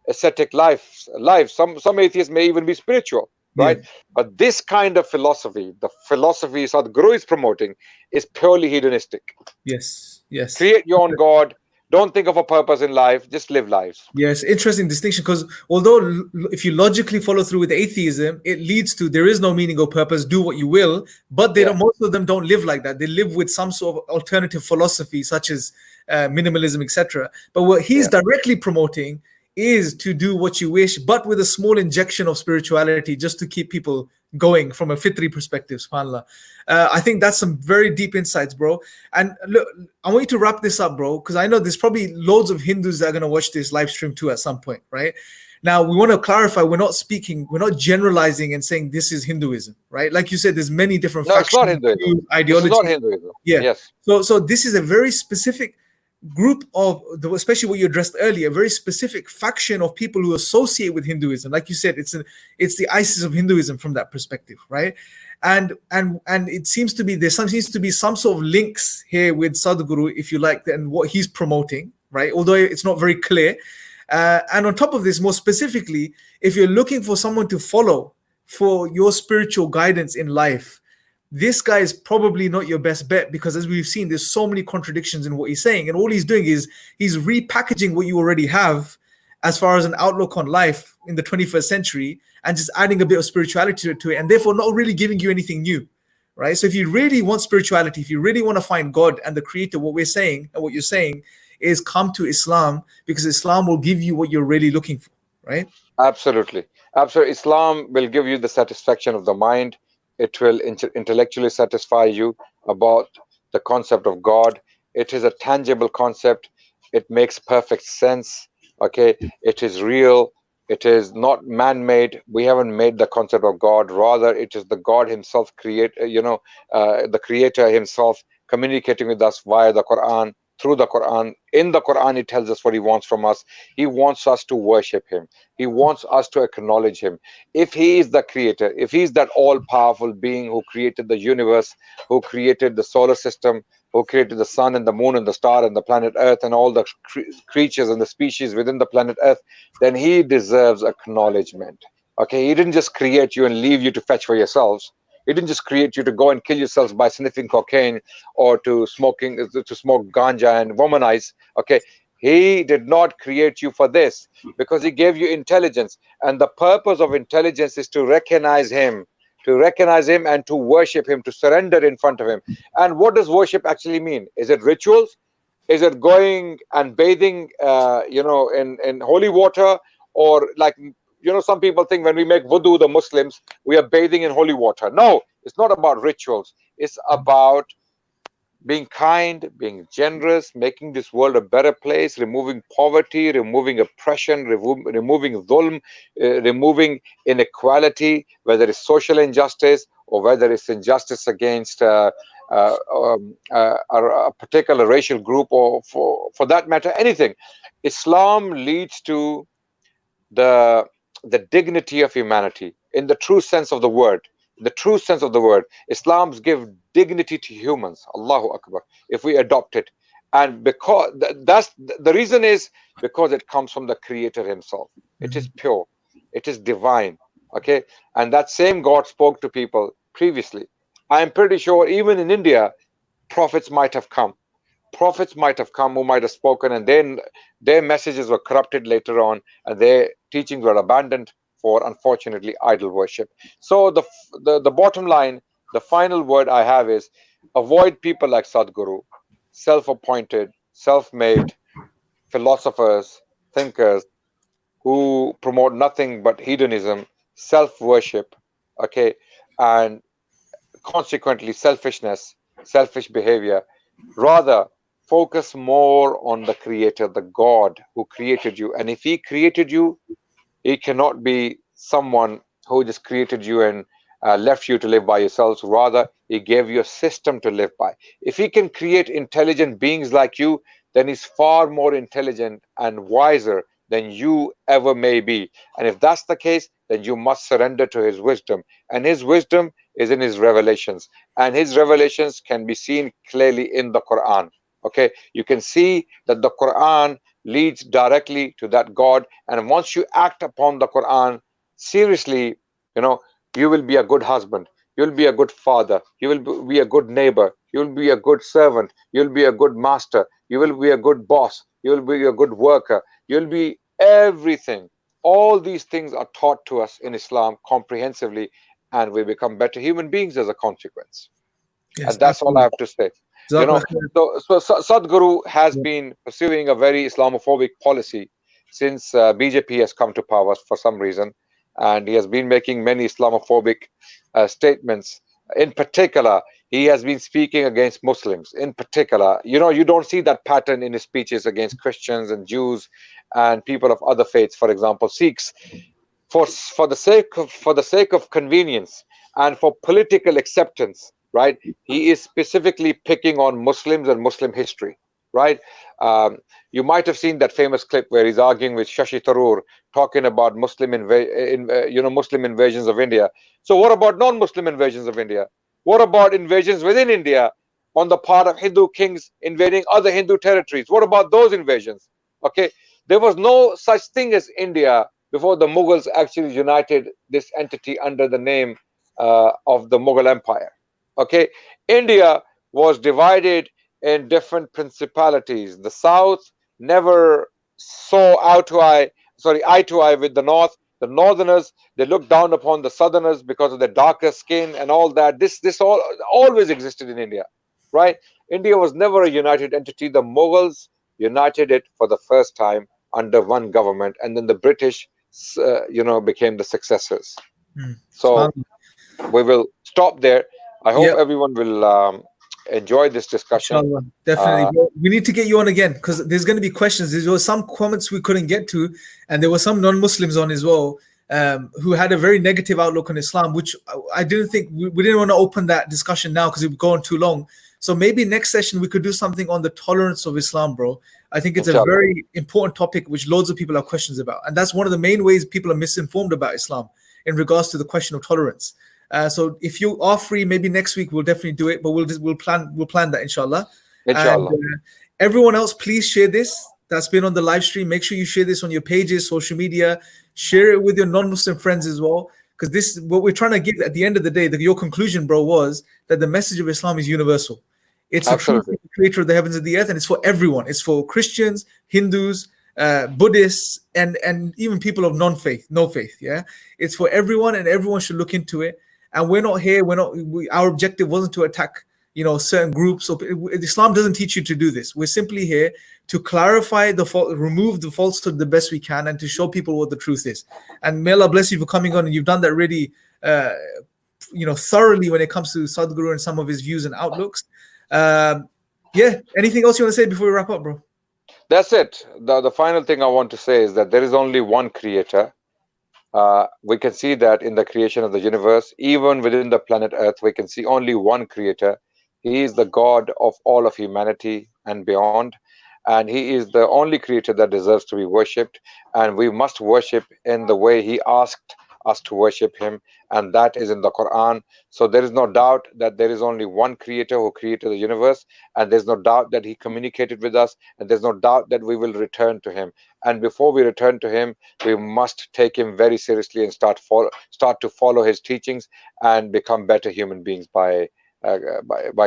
[SPEAKER 3] ascetic life. Some atheists may even be spiritual, right? But this kind of philosophy, the philosophy Sadhguru is promoting, is purely hedonistic.
[SPEAKER 1] Yes.
[SPEAKER 3] Create your own God. Don't think of a purpose in life. Just live lives.
[SPEAKER 1] Yes, interesting distinction, because although if you logically follow through with atheism, it leads to there is no meaning or purpose, do what you will, but most of them don't live like that. They live with some sort of alternative philosophy, such as minimalism, etc. But what he's directly promoting is to do what you wish, but with a small injection of spirituality, just to keep people going from a fitri perspective, subhanAllah. I think that's some very deep insights, bro. And look, I want you to wrap this up, bro, because I know there's probably loads of Hindus that are going to watch this live stream too at some point, right? Now, we want to clarify, we're not generalizing and saying this is Hinduism, right? Like you said, there's many different factions,
[SPEAKER 3] it's not Hinduism.
[SPEAKER 1] ideologies.
[SPEAKER 3] It's not Hinduism.
[SPEAKER 1] Yeah.
[SPEAKER 3] Yes.
[SPEAKER 1] So this is a very specific group of, especially what you addressed earlier, a very specific faction of people who associate with Hinduism. Like you said, it's the ISIS of Hinduism from that perspective, right? And it seems to be seems to be some sort of links here with Sadhguru, if you like, and what he's promoting, right? Although it's not very clear. And on top of this, more specifically, if you're looking for someone to follow for your spiritual guidance in life, this guy is probably not your best bet, because as we've seen, there's so many contradictions in what he's saying, and all he's doing is he's repackaging what you already have as far as an outlook on life in the 21st century, and just adding a bit of spirituality to it, and therefore not really giving you anything new, right? So if you really want spirituality, if you really want to find God and the creator, what we're saying and what you're saying is come to Islam, because Islam will give you what you're really looking for, right?
[SPEAKER 3] Absolutely. Islam will give you the satisfaction of the mind. It will intellectually satisfy you about the concept of God. It is a tangible concept. It makes perfect sense. Okay, it is real. It is not man-made. We haven't made the concept of God. Rather, it is the God himself the creator himself communicating with us via the Quran, through the Quran. In the Quran, it tells us what he wants from us. He wants us to worship him. He wants us to acknowledge him. If he is the creator, if he's that all-powerful being who created the universe, who created the solar system, who created the sun and the moon and the star and the planet Earth and all the creatures and the species within the planet Earth, then he deserves acknowledgement. Okay, he didn't just create you and leave you to fetch for yourselves. He didn't just create you to go and kill yourselves by sniffing cocaine or to smoke ganja and womanize. Okay, he did not create you for this, because he gave you intelligence, and the purpose of intelligence is to recognize him and to worship him, to surrender in front of him. And what does worship actually mean? Is it rituals? Is it going and bathing in holy water? or like, some people think when we make wudu, the Muslims, we are bathing in holy water. No, it's not about rituals. It's about being kind, being generous, making this world a better place, removing poverty, removing oppression, removing dhulm, removing inequality, whether it's social injustice or whether it's injustice against a particular racial group, or for that matter, anything. Islam leads to the dignity of humanity in the true sense of the word. The true sense of the word. Islam's give dignity to humans. Allahu Akbar. If we adopt it, and because that's the reason is because it comes from the Creator Himself. It is pure. It is divine. Okay, and that same God spoke to people previously. I am pretty sure even in India, prophets might have come. Prophets might have come who might have spoken, and then their messages were corrupted later on, and their teachings were abandoned for, unfortunately, idol worship. So the bottom line, the final word I have is avoid people like Sadhguru, self-appointed, self-made philosophers, thinkers who promote nothing but hedonism, self-worship, okay, and consequently selfishness, selfish behavior. Rather, focus more on the Creator, the God who created you. And if He created you, He cannot be someone who just created you and left you to live by yourselves. Rather, He gave you a system to live by. If He can create intelligent beings like you, then He's far more intelligent and wiser than you ever may be. And if that's the case, then you must surrender to His wisdom. And His wisdom is in His revelations. And His revelations can be seen clearly in the Quran. Okay, you can see that the Quran leads directly to that God. And once you act upon the Quran seriously, you will be a good husband. You'll be a good father. You will be a good neighbor. You'll be a good servant. You'll be a good master. You will be a good boss. You'll be a good worker. You'll be everything. All these things are taught to us in Islam comprehensively, and we become better human beings as a consequence.
[SPEAKER 1] Yes,
[SPEAKER 3] and that's
[SPEAKER 1] absolutely.
[SPEAKER 3] all I have to say. So Sadhguru has been pursuing a very Islamophobic policy since BJP has come to power for some reason, and he has been making many Islamophobic statements. In particular, he has been speaking against Muslims. In particular, you don't see that pattern in his speeches against Christians and Jews and people of other faiths. For example, Sikhs, for the sake of convenience and for political acceptance, right? He is specifically picking on Muslims and Muslim history, right? You might have seen that famous clip where he's arguing with Shashi Tharoor, talking about Muslim invasions of India. So what about non-Muslim invasions of India? What about invasions within India on the part of Hindu kings invading other Hindu territories? What about those invasions? Okay, there was no such thing as India before the Mughals actually united this entity under the name of the Mughal Empire. Okay, India was divided in different principalities. The south never saw eye to eye with the north. The northerners, they looked down upon the southerners because of their darker skin and all that. This all always existed in India, right? India was never a united entity. The Mughals united it for the first time under one government, and then the British became the successors. So we will stop there. I hope everyone will enjoy this discussion.
[SPEAKER 1] Inshallah, definitely. We need to get you on again because there's going to be questions. There were some comments we couldn't get to, and there were some non-Muslims on as well who had a very negative outlook on Islam, which I didn't think we didn't want to open that discussion now because it would go on too long. So maybe next session we could do something on the tolerance of Islam, bro. I think it's a very important topic which loads of people have questions about, and that's one of the main ways people are misinformed about Islam in regards to the question of tolerance. So if you are free, maybe next week we'll definitely do it, but we'll plan that, inshallah.
[SPEAKER 3] Inshallah.
[SPEAKER 1] And, everyone else, please share this. That's been on the live stream. Make sure you share this on your pages, social media. Share it with your non-Muslim friends as well, because this, what we're trying to give at the end of the day, your conclusion, bro, was that the message of Islam is universal. It's the truth of the Creator of the heavens and the earth, and it's for everyone. It's for Christians, Hindus, Buddhists, and even people of no faith. Yeah, it's for everyone, and everyone should look into it. And we're not here. Our objective wasn't to attack, certain groups. So Islam doesn't teach you to do this. We're simply here to clarify remove the falsehood the best we can, and to show people what the truth is. And may Allah bless you for coming on, and you've done that really thoroughly when it comes to Sadhguru and some of his views and outlooks. Anything else you want to say before we wrap up, bro?
[SPEAKER 3] That's it. The final thing I want to say is that there is only one creator. We can see that in the creation of the universe, even within the planet Earth, we can see only one creator. He is the God of all of humanity and beyond. And he is the only creator that deserves to be worshipped. And we must worship in the way he asked us to worship him. And that is in the Quran. So there is no doubt that there is only one creator who created the universe. And there's no doubt that he communicated with us. And there's no doubt that we will return to him. And before we return to him, we must take him very seriously and start to follow his teachings and become better human beings by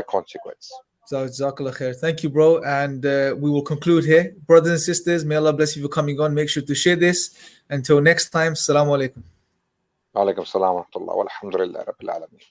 [SPEAKER 3] consequence.
[SPEAKER 1] So, Jazakallah khair. Thank you, bro. And we will conclude here. Brothers and sisters, may Allah bless you for coming on. Make sure to share this. Until next time, Assalamu alaikum.
[SPEAKER 3] Alaikum salam wa rahmatullah wa alhamdulillah rabbil alameen.